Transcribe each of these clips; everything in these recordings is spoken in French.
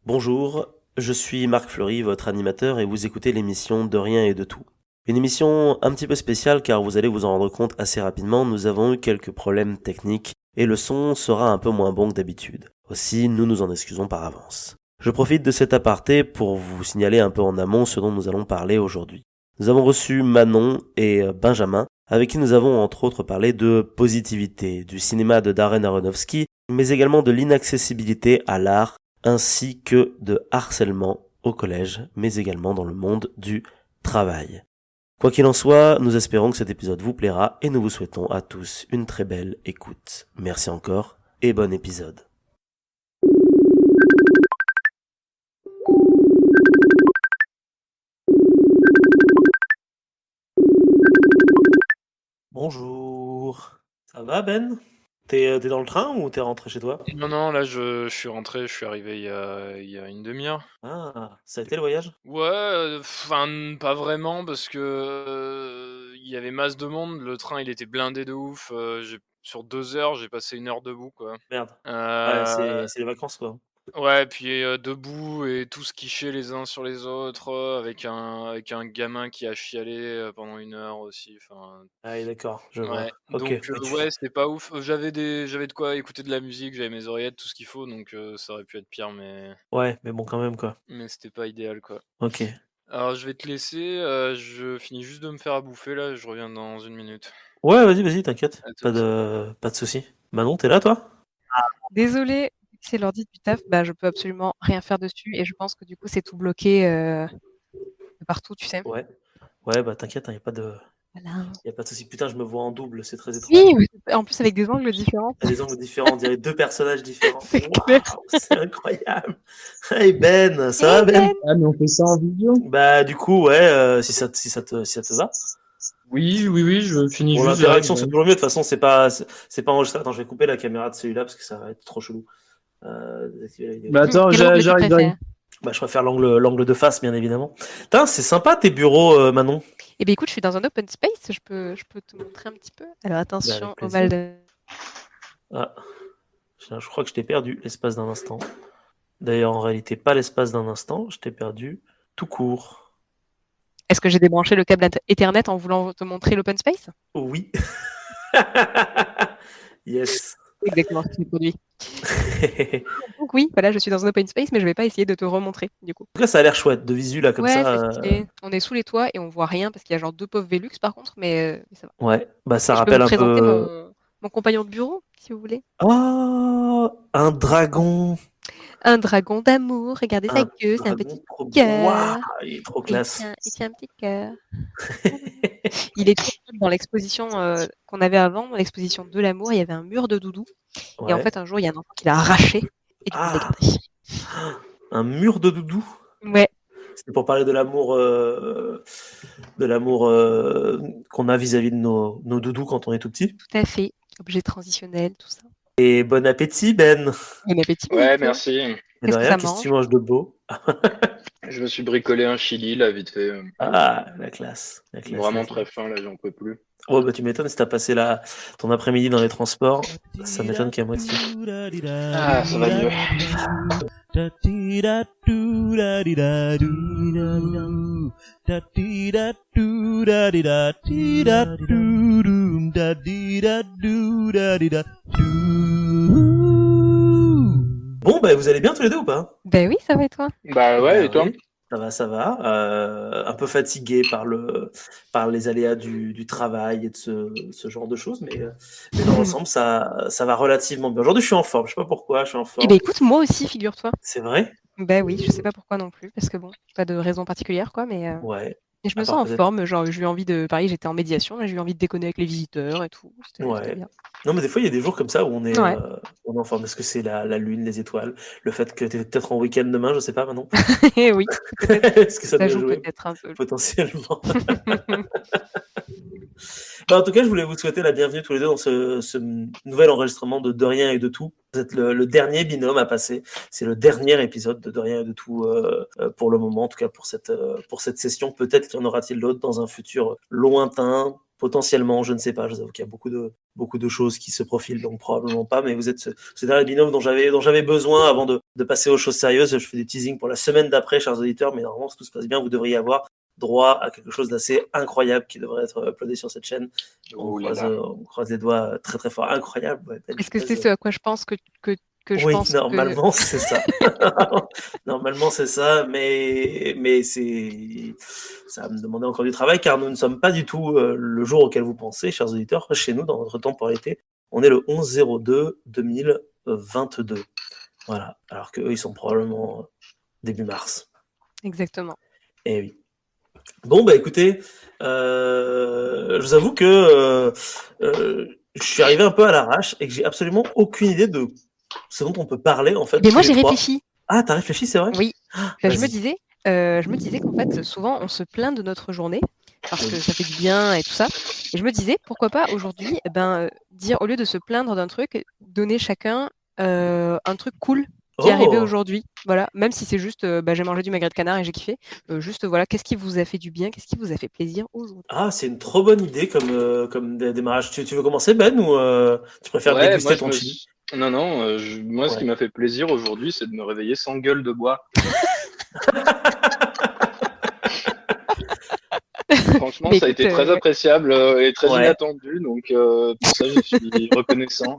Bonjour, je suis Marc Fleury, votre animateur, et vous écoutez l'émission De rien et de tout. Une émission un petit peu spéciale car vous allez vous en rendre compte assez rapidement, nous avons eu quelques problèmes techniques et le son sera un peu moins bon que d'habitude. Aussi, nous nous en excusons par avance. Je profite de cet aparté pour vous signaler un peu en amont ce dont nous allons parler aujourd'hui. Nous avons reçu Manon et Benjamin, avec qui nous avons entre autres parlé de positivité, du cinéma de Darren Aronofsky, mais également de l'inaccessibilité à l'art ainsi que de harcèlement au collège, mais également dans le monde du travail. Quoi qu'il en soit, nous espérons que cet épisode vous plaira et nous vous souhaitons à tous une très belle écoute. Merci encore et bon épisode. Bonjour. Ça va Ben? T'es dans le train ou t'es rentré chez toi? Non, non, là, je suis rentré, je suis arrivé il y a une demi-heure. Ah, ça a été le voyage? Ouais, enfin, pas vraiment parce que, il y avait masse de monde. Le train, il était blindé de ouf, j'ai sur 2 heures, j'ai passé 1 heure debout, quoi. Merde. Ouais, Heu, c'est les vacances quoi. ouais, puis, debout et tous quichés les uns sur les autres, avec un gamin qui a chialé, pendant 1 heure aussi, enfin. Ah oui, d'accord, je vois. Ouais, Ok. donc ouais, c'était pas ouf. J'avais de quoi écouter de la musique, j'avais mes oreillettes, tout ce qu'il faut, donc ça aurait pu être pire, Ouais, mais bon quand même quoi. mais c'était pas idéal, quoi. Ok. Alors je vais te laisser, je finis juste de me faire à bouffer là, je reviens dans 1 minute. Ouais, vas-y, t'inquiète. À Pas toute. de souci. Manon, t'es là, toi? Désolée, c'est l'ordi du taf, bah, je peux absolument rien faire dessus et je pense que du coup, c'est tout bloqué, de partout, tu sais? Ouais. Ouais, bah t'inquiète, Voilà. y a pas de souci. Putain, je me vois en double, c'est très étrange. Oui, mais en plus avec des angles différents, T'as des angles différents, on dirait deux personnages différents. c'est clair. Waouh, c'est incroyable. Hey Ben, ça Hey va Ben? Ben! Ah, mais on fait ça en vidéo? Bah du coup, ouais, si ça te va. Oui, oui, oui, je finis Pour juste là. l'interaction, c'est toujours mieux. De toute façon, c'est pas enregistré. Attends, je vais couper la caméra de celui-là parce que ça va être trop chelou. Désactiver la vidéo. Bah attends, Quel angle tu j'arrive. préfères? Bah, je préfère l'angle de face, bien évidemment. Putain, c'est sympa tes bureaux, Manon. Eh beh, écoute, je suis dans un open space, je peux te montrer un petit peu. Alors Bah, attention avec au mal plaisir. de Ah, je crois que je t'ai perdu l'espace d'un instant. D'ailleurs, en réalité, pas l'espace d'un instant, je t'ai perdu tout court. est-ce que j'ai débranché le câble Ethernet en voulant te montrer l'open space? Oui. Yes. C'est exactement ce qui s'est produit. Donc oui, voilà, je suis dans un open space, mais je vais pas essayer de te remontrer, du coup. En tout cas, ça a l'air chouette de visu là comme Ouais, ça. c'est stylé. On est sous les toits et on voit rien parce qu'il y a genre 2 pauvres Velux par contre, mais ça va. Ouais, bah ça Et je peux vous rappelle un présenter peu. mon compagnon de bureau, si vous voulez. Oh, un dragon. Un dragon d'amour, regardez sa Un queue, c'est un dragon petit trop. Waouh, cœur. il est trop Et classe. il tient un petit cœur. Il était dans l'exposition qu'on avait avant, dans l'exposition de l'amour, il y avait un mur de doudou. Et en Ouais. fait, un jour, il y a un enfant qui l'a arraché. Et du coup, je l'ai Ah, gardé. un mur de doudou. Ouais, C'était pour parler de l'amour qu'on a vis-à-vis de nos doudous quand on est tout petit. tout à fait. Objet transitionnel, tout ça. Et bon appétit, Ben. Bon appétit, Ouais, Nico. merci. Et de Qu'est-ce que rien, ça qu'est-ce que tu mange? manges de beau? Je me suis bricolé un chili là, vite fait, Ah, la classe, la classe, la vraiment très classe. fin là, j'en peux plus. Oh, bah tu m'étonnes si t'as passé ton après-midi dans les transports. Ça m'étonne qu'à moitié. Ah, ça va mieux. Bon, bah vous allez bien tous les deux ou pas? Ben oui, ça va et toi? Bah ouais, Bah et toi? oui, ça va, ça va. Un peu fatigué par les aléas du travail et de ce genre de choses, mais dans l'ensemble, ça va relativement bien. Aujourd'hui, je suis en forme. Je sais pas pourquoi, je suis en Eh ben forme. écoute, moi aussi, figure-toi. C'est vrai? Ben oui, je sais pas pourquoi non plus, parce que bon, pas de raison particulière, quoi, Ouais. mais je me À sens part en peut-être. forme. Genre, j'ai eu envie de. Pareil, j'étais en médiation, là, j'ai eu envie de déconner avec les visiteurs et tout. C'était Ouais. bien. Non, mais des fois, il y a des jours comme ça où Ouais. on est en forme. Est-ce que c'est la lune, les étoiles, le fait que tu es peut-être en week-end demain, je sais pas maintenant. Et oui, peut-être. Est-ce que ça Ça doit joue jouer peut-être un peu. potentiellement? Bah, en tout cas, je voulais vous souhaiter la bienvenue tous les deux dans ce nouvel enregistrement de Rien et de Tout. Vous êtes le dernier binôme à passer. C'est le dernier épisode de Rien et de Tout pour le moment, en tout cas pour cette session. Peut-être qu'il y en aura-t-il d'autres dans un futur lointain, potentiellement, je ne sais pas. Je vous avoue qu'il y a beaucoup de choses qui se profilent, donc probablement pas. Mais vous êtes ce dernier binôme dont j'avais besoin avant de passer aux choses sérieuses, je fais du teasing pour la semaine d'après, chers auditeurs, mais normalement, si tout se passe bien, vous devriez avoir droit à quelque chose d'assez incroyable qui devrait être uploadé sur cette chaîne. Oh là là. On croise les doigts très très fort. Incroyable. Ouais, Est-ce que c'est ce à quoi je pense que je oui, pense normalement, c'est ça. Normalement, c'est ça, mais ça va me demander encore du travail car nous ne sommes pas du tout le jour auquel vous pensez, chers auditeurs. Chez nous, dans notre temporalité, on est le 11/02/2022. Voilà. Alors qu'eux, ils sont probablement début mars. Exactement. Eh oui. Bon, bah écoutez, je vous avoue que je suis arrivé un peu à l'arrache et que j'ai absolument aucune idée de ce dont on peut parler en fait. Mais moi, tous les j'ai trois. réfléchi. Ah, t'as réfléchi, c'est vrai? Oui. Je me Vas-y. disais qu'en fait, souvent, on se plaint de notre journée parce que ça fait du bien et tout ça. Et je me disais, pourquoi pas aujourd'hui, dire, au lieu de se plaindre d'un truc, donner chacun un truc cool qui est arrivé Oh, aujourd'hui. Voilà, même si c'est juste, j'ai mangé du magret de canard et j'ai kiffé. Juste, voilà, qu'est-ce qui vous a fait du bien, qu'est-ce qui vous a fait plaisir aujourd'hui? ah, c'est une trop bonne idée comme démarrage. Tu veux commencer, Ben, ou tu préfères Ouais, déguster ton chili? Non, non, moi, ce qui Ouais. m'a fait plaisir aujourd'hui, c'est de me réveiller sans gueule de bois. Franchement, Mais ça a été écoute, très appréciable et très Ouais. inattendu, donc pour ça, je suis reconnaissant.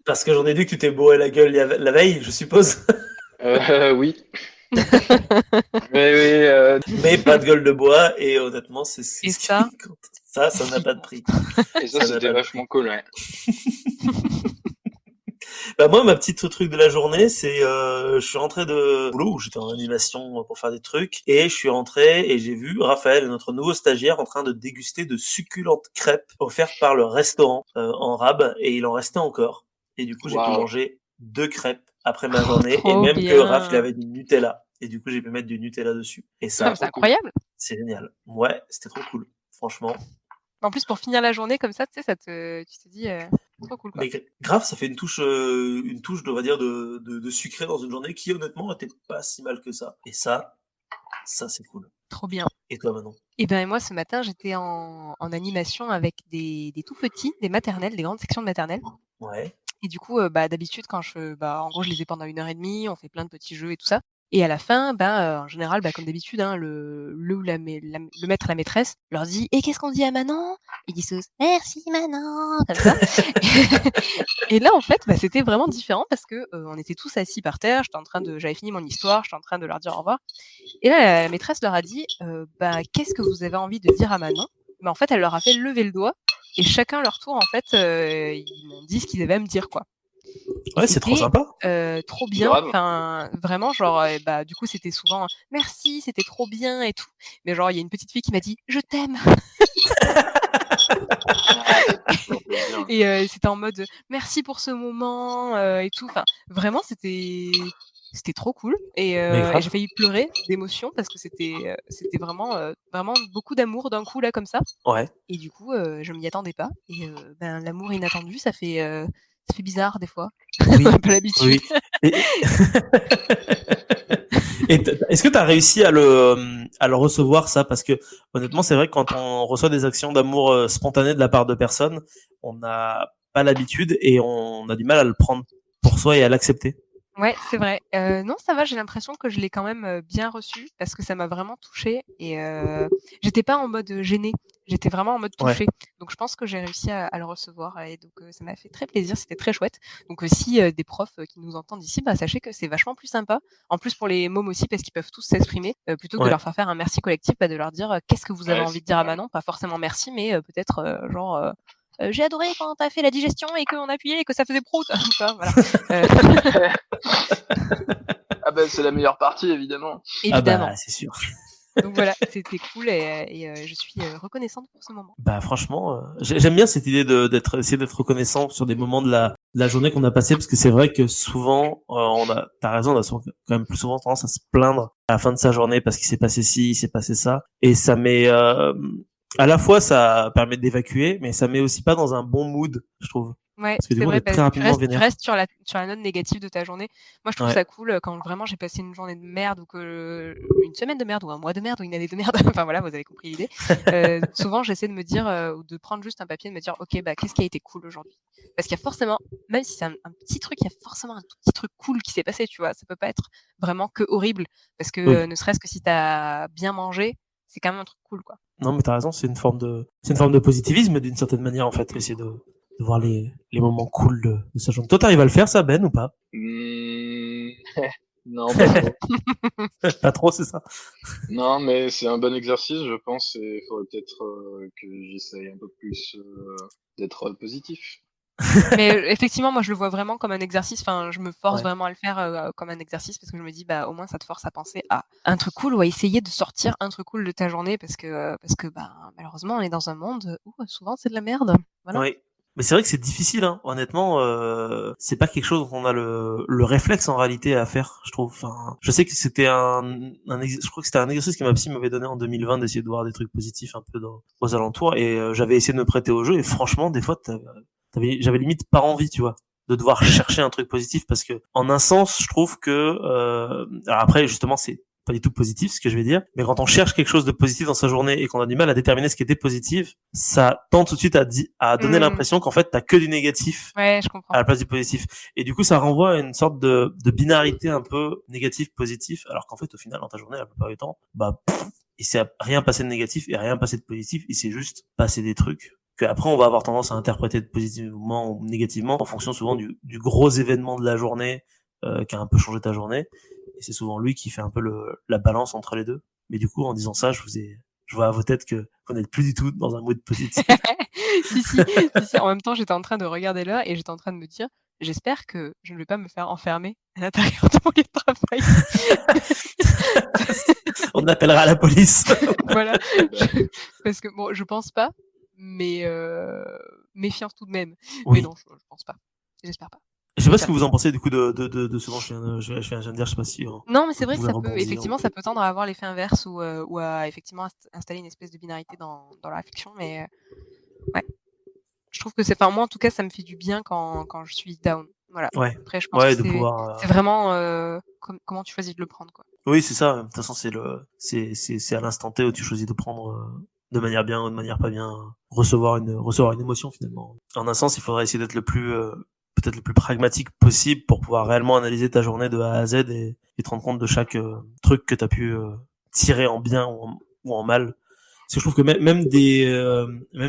Parce que j'en ai vu que tu t'es bourré la gueule la veille, je suppose. Oui. Mais oui, Mais pas de gueule de bois, et honnêtement, c'est Et ce qui ça, compte. Ça n'a pas de prix. et ça, Ça n'a c'était pas de vachement cool, ouais. Bah moi, ma petite truc de la journée, c'est je suis rentré de boulot où j'étais en animation pour faire des trucs et je suis rentré et j'ai vu Raphaël, notre nouveau stagiaire, en train de déguster de succulentes crêpes offertes par le restaurant en rab et il en restait encore. Et du coup, j'ai pu Waouh. manger 2 crêpes après ma journée et trop même que Raph, il bien. avait du Nutella et du coup, j'ai pu mettre du Nutella dessus. Et Ah, ça, mais c'est Trop cool. incroyable. c'est génial. Ouais, c'était trop cool. Franchement. En plus, pour finir la journée comme ça, tu sais, tu te dis, trop cool, quoi. Mais grave, ça fait une touche, on va dire, de sucré dans une journée qui, honnêtement, était pas si mal que ça. Et ça c'est cool. Trop bien. Et toi, Manon? Et ben moi, ce matin, j'étais en animation avec des tout petits, des maternelles, des grandes sections de maternelle. Ouais. Et du coup, d'habitude, quand en gros, je les ai pendant 1h30, on fait plein de petits jeux et tout ça. Et à la fin, en général, comme d'habitude, hein, le ou le maître, la maîtresse leur dit: «Et qu'est-ce qu'on dit à Manon?» Ils disent tous: «Merci Manon!» comme ça. Et là, en fait, c'était vraiment différent parce que, on était tous assis par terre, j'avais fini mon histoire, j'étais en train de leur dire au revoir. Et là, la maîtresse leur a dit: «Qu'est-ce que vous avez envie de dire à Manon?» En fait, elle leur a fait lever le doigt et chacun leur tour, en fait, ils m'ont dit ce qu'ils avaient à me dire, quoi. Et Ouais, c'est trop c'était, sympa. trop bien. Grave. Enfin, vraiment, genre, du coup, c'était souvent: «Merci, c'était trop bien» et tout. Mais genre, il y a une petite fille qui m'a dit: «Je t'aime» Toujours plaisir. et c'était en mode: «Merci pour ce moment» et tout. Enfin, vraiment, c'était trop cool et Mais grave. j'ai failli pleurer d'émotion parce que c'était vraiment beaucoup d'amour d'un coup là comme ça. Ouais. Et du coup, je m'y attendais pas et l'amour inattendu, ça fait bizarre des fois. Oui. On a pas l'habitude. Oui. Et est-ce que tu as réussi à le recevoir, ça? Parce que honnêtement, c'est vrai que quand on reçoit des actions d'amour spontanées de la part de personnes, on n'a pas l'habitude et on a du mal à le prendre pour soi et à l'accepter. Ouais, c'est vrai. Non, ça va, j'ai l'impression que je l'ai quand même, bien reçu parce que ça m'a vraiment touchée et j'étais pas en mode, gênée, j'étais vraiment en mode Ouais. touchée. Donc je pense que j'ai réussi à le recevoir et donc ça m'a fait très plaisir, c'était très chouette. Donc si, des profs, qui nous entendent ici, sachez que c'est vachement plus sympa. En plus pour les mômes aussi parce qu'ils peuvent tous s'exprimer, plutôt que de Ouais. leur faire un merci collectif, de leur dire, «Qu'est-ce que vous avez Ouais, envie c'est de dire à pas mal. Manon?» Pas forcément merci, mais peut-être, «J'ai adoré quand tu as fait la digestion et qu'on appuyait et que ça faisait prout!» Tu vois? Voilà. Ah ben, c'est la meilleure partie, évidemment. Ah Évidemment. bah, c'est sûr. Donc voilà, c'était cool et je suis, reconnaissante pour ce moment. Bah franchement, j'aime bien cette idée essayer d'être reconnaissant sur des moments de la journée qu'on a passé parce que c'est vrai que souvent t'as raison, on a souvent, quand même plus souvent tendance à se plaindre à la fin de sa journée parce qu'il s'est passé ci, il s'est passé ça et ça met à la fois ça permet d'évacuer mais ça met aussi pas dans un bon mood, je trouve. Ouais, Parce que du c'est coup, on vrai, est très tu rapidement restes, tu vénère. restes sur la note négative de ta journée. Moi, je trouve Ouais. ça cool quand vraiment j'ai passé une journée de merde ou que une semaine de merde ou un mois de merde ou une année de merde. Enfin voilà, vous avez compris l'idée. Souvent, j'essaie de me dire ou de prendre juste un papier et de me dire, ok, bah qu'est-ce qui a été cool aujourd'hui? Parce qu'il y a forcément, même si c'est un petit truc, il y a forcément un tout petit truc cool qui s'est passé, tu vois. Ça peut pas être vraiment que horrible, parce que Oui. ne serait-ce que si t'as bien mangé, c'est quand même un truc cool, quoi. Non, mais t'as raison, c'est une forme de positivisme d'une certaine manière, en fait, essayer de voir les moments cool de sa journée. Toi, t'arrives à le faire, ça, Ben, ou pas? Non, pas trop. Pas trop, c'est ça. Non, mais c'est un bon exercice, je pense, et il faudrait peut-être que j'essaye un peu plus d'être positif. Mais effectivement, moi, je le vois vraiment comme un exercice. Enfin, je me force Ouais. vraiment à le faire comme un exercice parce que je me dis, bah, au moins, ça te force à penser à un truc cool ou à essayer de sortir un truc cool de ta journée parce que, bah, malheureusement, on est dans un monde où souvent c'est de la merde. Voilà. Oui. Mais c'est vrai que c'est difficile, hein. Honnêtement, c'est pas quelque chose dont on a le réflexe en réalité à faire, je trouve. Enfin, je sais que c'était je crois que c'était un exercice que ma psy m'avait donné en 2020 d'essayer de voir des trucs positifs un peu aux alentours et j'avais essayé de me prêter au jeu et franchement, des fois, j'avais limite pas envie, tu vois, de devoir chercher un truc positif parce que en un sens, je trouve que alors après justement c'est pas du tout positif ce que je vais dire, mais quand on cherche quelque chose de positif dans sa journée et qu'on a du mal à déterminer ce qui était positif, ça tend tout de suite à donner l'impression qu'en fait t'as que du négatif Ouais, je comprends. à la place du positif. Et du coup, ça renvoie à une sorte de binarité un peu négatif-positif, alors qu'en fait, au final, dans ta journée, la plupart du temps, bah, il s'est rien passé de négatif et rien passé de positif, il s'est juste passé des trucs que après on va avoir tendance à interpréter positivement ou négativement en fonction souvent du gros événement de la journée qui a un peu changé ta journée. Et c'est souvent lui qui fait un peu la balance entre les deux. Mais du coup, en disant ça, je vois à vos têtes que vous n'êtes plus du tout dans un mood positif. si. En même temps, j'étais en train de regarder l'heure et j'étais en train de me dire, j'espère que je ne vais pas me faire enfermer à l'intérieur de mon lieu de travail. On appellera la police. Voilà. Parce que bon, je pense pas, mais méfiance tout de même. Oui. Mais non, je pense pas. J'espère pas. Je sais pas ce que vous en pensez du coup de ce dont je viens de dire, je sais pas si. Non, mais c'est vous vrai que pouvez ça peut, rebondir. effectivement, ça peut tendre à avoir l'effet inverse ou à effectivement installer une espèce de binarité dans la réflexion, mais ouais. Je trouve que c'est, enfin moi en tout cas, ça me fait du bien quand je suis down. Voilà. Ouais. Après, je pense Ouais, que de pouvoir. c'est vraiment comment tu choisis de le prendre, quoi. Oui, c'est ça. De toute façon, c'est à l'instant T où tu choisis de prendre de manière bien ou de manière pas bien, recevoir une émotion finalement. En un sens, il faudrait essayer d'être peut-être le plus pragmatique possible pour pouvoir réellement analyser ta journée de A à Z et te rendre compte de chaque truc que t'as pu tirer en bien ou en mal. Parce que je trouve que même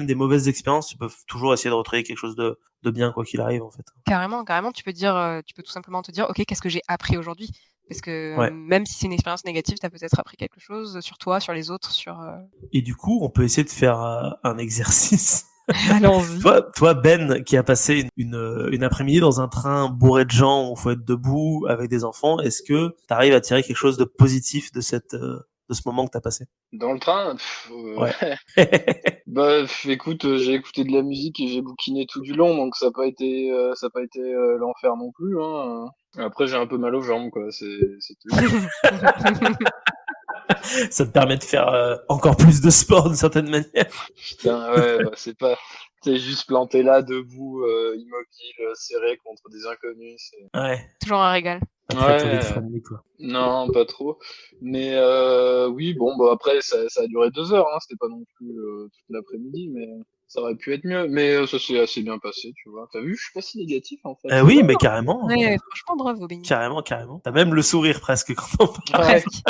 des mauvaises expériences, tu peux toujours essayer de retrouver quelque chose de bien quoi qu'il arrive en fait. Carrément, tu peux dire, tu peux tout simplement te dire, ok, qu'est-ce que j'ai appris aujourd'hui? Parce que Ouais. même si c'est une expérience négative, t'as peut-être appris quelque chose sur toi, sur les autres, sur. Et du coup, on peut essayer de faire un exercice. Allons-y. Toi, Ben, qui a passé une après-midi dans un train bourré de gens où il faut être debout avec des enfants, est-ce que tu arrives à tirer quelque chose de positif de de ce moment que tu as passé? Dans le train, Ouais. bah écoute, j'ai écouté de la musique et j'ai bouquiné tout du long, donc ça n'a pas été, l'enfer non plus. Hein. Après, j'ai un peu mal aux jambes, quoi. C'est tout. Ça te permet de faire encore plus de sport d'une certaine manière. Putain, ouais, bah, c'est juste planté là, debout, immobile, serré contre des inconnus. Ouais. Toujours un régal. Pas très Ouais, Covid-friendly, quoi. non, pas trop. Mais oui, bon, bah après, ça a duré 2 heures, hein. C'était pas non plus toute l'après-midi, mais ça aurait pu être mieux. Mais ça s'est assez bien passé, tu vois. T'as vu, je suis pas si négatif en fait. Oui, mais carrément. Ouais, franchement, bravo, Benny. Carrément. T'as même le sourire presque quand on parle. Ouais. Presque.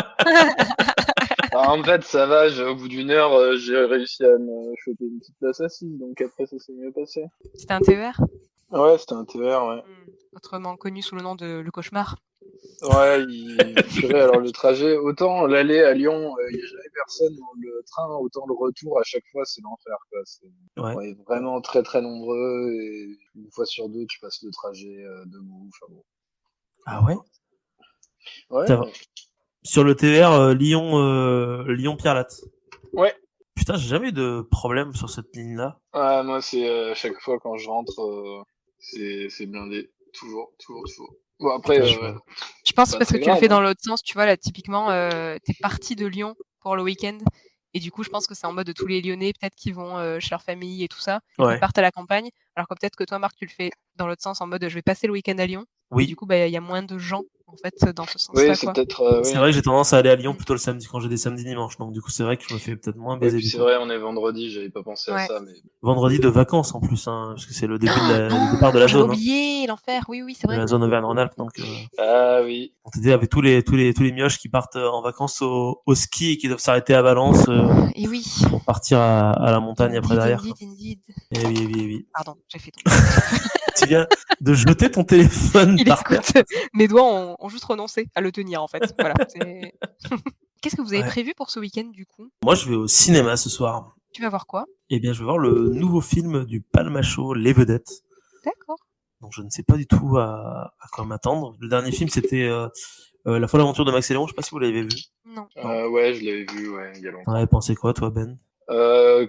Alors, en fait, ça va, au bout d'1 heure, j'ai réussi à me choper une petite place assise, donc après, ça s'est mieux passé. C'était un TER, Ouais, c'était un TER, ouais. autrement connu sous le nom de le cauchemar. Ouais, purée, alors le trajet, autant l'aller à Lyon, il n'y a jamais personne dans le train, autant le retour, à chaque fois, c'est l'enfer, quoi. Ouais. On est vraiment très très nombreux, et une fois sur deux, tu passes le trajet debout, enfin bon. Ah ouais? Ouais, Ça va. Sur le TER Lyon-Pierre-Latte. ouais. Putain, j'ai jamais eu de problème sur cette ligne-là. Ouais, moi, c'est chaque fois quand je rentre, c'est blindé. Toujours. Bon, après, Putain, Je pense pas parce que très tu le grave, fais hein. dans l'autre sens, tu vois, là, typiquement, t'es parti de Lyon pour le week-end Et du coup, je pense que c'est en mode de tous les Lyonnais, peut-être, qui vont chez leur famille et tout ça, et qui Ouais. partent à la campagne. Alors que peut-être que toi, Marc, tu le fais dans l'autre sens, en mode je vais passer le week-end à Lyon. Et Oui. du coup, il y a moins de gens, en fait, dans ce Oui, sens-là, c'est quoi. peut-être. C'est Oui. vrai que j'ai tendance à aller à Lyon Mm. plutôt le samedi quand j'ai des samedis dimanches. Donc du coup, c'est vrai que je me fais peut-être moins Oui, baiser puis du c'est coup. vrai, on est vendredi, j'avais pas pensé à Ouais. ça, mais. Vendredi de vacances en plus, hein, parce que c'est le début le départ de Oh, la j'avais zone, hein, oublié l'enfer. Oui, oui, c'est de vrai. la zone Auvergne-Rhône-Alpes. Donc Ah oui. on te dit avec tous les mioches qui partent en vacances au ski et qui doivent s'arrêter à Valence Et oui. pour partir à la montagne après Indeed, derrière. Quoi. indeed. Et oui, oui, oui. Pardon, j'ai fait tomber. Tu viens de jeter ton téléphone Il par terre. écoute. Mes doigts ont juste renoncé à le tenir, en fait. Voilà. Qu'est-ce que vous avez Ouais. prévu pour ce week-end, du coup? Moi, je vais au cinéma ce soir. Tu vas voir quoi? Eh bien, je vais voir le nouveau film du Palmacho, Les Vedettes. D'accord. Donc, je ne sais pas du tout à quoi m'attendre. Le dernier film, c'était La folle aventure de Max et Léon. Je sais pas si vous l'avez vu. Non. Non. Ouais, je l'avais vu, ouais, il y a longtemps. Ouais, pensez quoi, toi, Ben?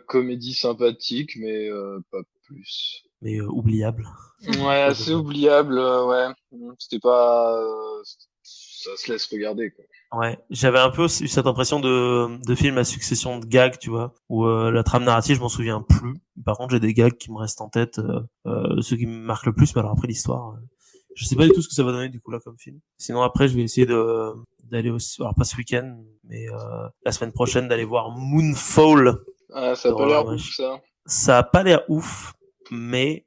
Comédie sympathique, mais pas plus. Mais oubliable. Ouais, Pas assez de- oubliable, ouais. C'était pas. Ça se laisse regarder, quoi. Ouais, j'avais un peu eu cette impression de film à succession de gags, tu vois, où la trame narrative, je m'en souviens plus. Par contre, j'ai des gags qui me restent en tête, ceux qui me marquent le plus, mais alors après l'histoire, je sais pas du tout ce que ça va donner du coup là comme film. Sinon après, je vais essayer d'aller aussi, alors pas ce week-end, mais la semaine prochaine d'aller voir Moonfall Ah, ça de a pas Roland l'air ouf, Emmerich. ça. Ça a pas l'air ouf, mais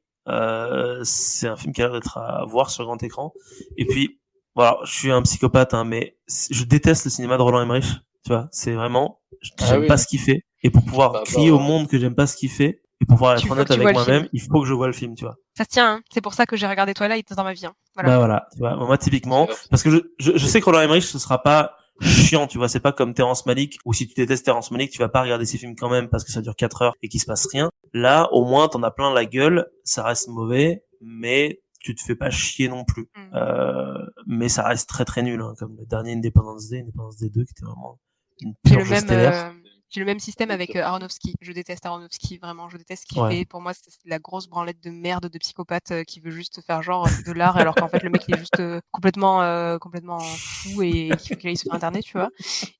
c'est un film qui a l'air d'être à voir sur grand écran. Et puis, voilà, je suis un psychopathe, hein, mais je déteste le cinéma de Roland Emmerich. Tu vois, c'est vraiment, Ah j'aime pas oui, ce qu'il fait. Et pour pouvoir bah, crier au voir. monde que j'aime pas ce qu'il fait, et pour pouvoir Tu être veux honnête que tu vois avec le film. moi-même, il faut que je vois le film, tu vois. Ça se tient, hein. C'est pour ça que j'ai regardé Twilight dans ma vie. Hein. Voilà. Bah voilà, tu vois, moi typiquement, Certes. parce que je sais que Roland Emmerich, ce sera pas chiant, tu vois, c'est pas comme Terrence Malick, où si tu détestes Terrence Malick, tu vas pas regarder ses films quand même parce que ça dure 4 heures et qu'il se passe rien. Là, au moins, t'en as plein la gueule, ça reste mauvais, mais tu te fais pas chier non plus. Mais ça reste très très nul, hein, comme le dernier Independence Day 2, qui était vraiment une J'ai le purge stellaire. j'ai le même système avec Aronofsky. Je déteste Aronofsky, vraiment. Je déteste ce qu'il Ouais. fait. Pour moi, c'est la grosse branlette de merde de psychopathe qui veut juste faire genre c'est de l'art, alors qu'en fait le mec il est juste complètement fou et qu'il aille se faire internet, tu vois.